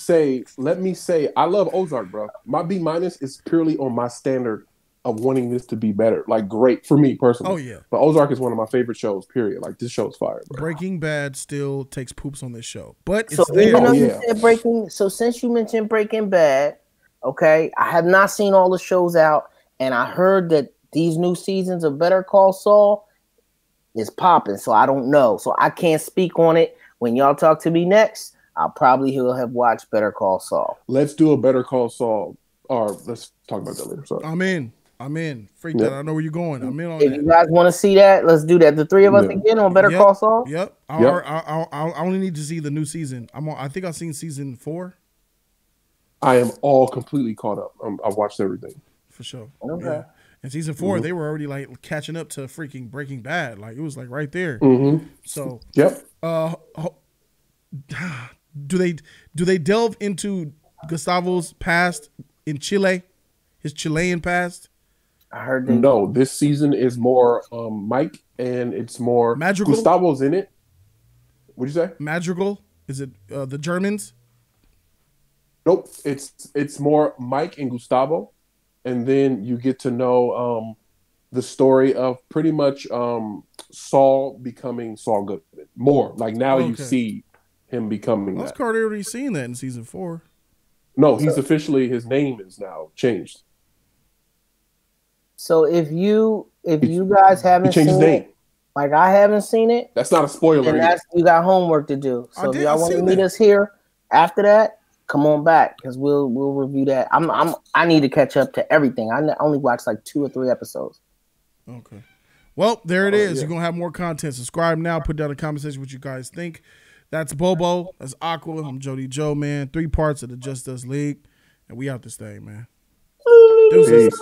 Speaker 3: say, I love Ozark, bro. My B minus is purely on my standard of wanting this to be better. Like, great for me personally.
Speaker 2: Oh yeah.
Speaker 3: But Ozark is one of my favorite shows. Period. Like, this show's fire, bro.
Speaker 2: Breaking Bad still takes poops on this show, but it's
Speaker 4: so
Speaker 2: there.
Speaker 4: Even though you said so since you mentioned Breaking Bad, okay, I have not seen all the shows out, and I heard that these new seasons of Better Call Saul is popping, so I don't know. So I can't speak on it. When y'all talk to me next, I'll probably have watched Better Call Saul.
Speaker 3: Let's do a Better Call Saul, or let's talk about that later. Sorry.
Speaker 2: I'm in. Freak that. I know where you're going. I'm in on
Speaker 4: if
Speaker 2: that.
Speaker 4: you guys want to see that, let's do that. The three of us again on Better Call Saul?
Speaker 2: Yep. I only need to see the new season. I think I've seen season 4.
Speaker 3: I am all completely caught up. I've watched everything.
Speaker 2: For sure.
Speaker 4: Okay.
Speaker 2: Yeah. And season 4, they were already like catching up to freaking Breaking Bad. Like it was like right there. So
Speaker 3: Yep.
Speaker 2: Do they delve into Gustavo's past in Chile, his Chilean past?
Speaker 4: I heard
Speaker 3: No, this season is more Mike, and it's more
Speaker 2: Madrigal?
Speaker 3: Gustavo's in it. What'd you say?
Speaker 2: Madrigal? Is it the Germans?
Speaker 3: Nope. It's more Mike and Gustavo, and then you get to know the story of pretty much Saul becoming Saul Goodman. More like now you see him becoming that.
Speaker 2: Carter already seen that in season 4.
Speaker 3: No, he's officially, his name is now changed.
Speaker 4: So if you guys haven't
Speaker 3: seen
Speaker 4: it, like I haven't seen it,
Speaker 3: that's not a spoiler.
Speaker 4: And you got homework to do. So if y'all want to meet us here after that, come on back because we'll review that. I need to catch up to everything. I only watched like 2 or 3 episodes.
Speaker 2: Okay. Well, there it is. You're gonna have more content. Subscribe now. Put down a comment section what you guys think. That's Bobo. That's Aqua. I'm Jody Joe, man. 3 parts of the Just Us League, and we out this thing, man. Deuces.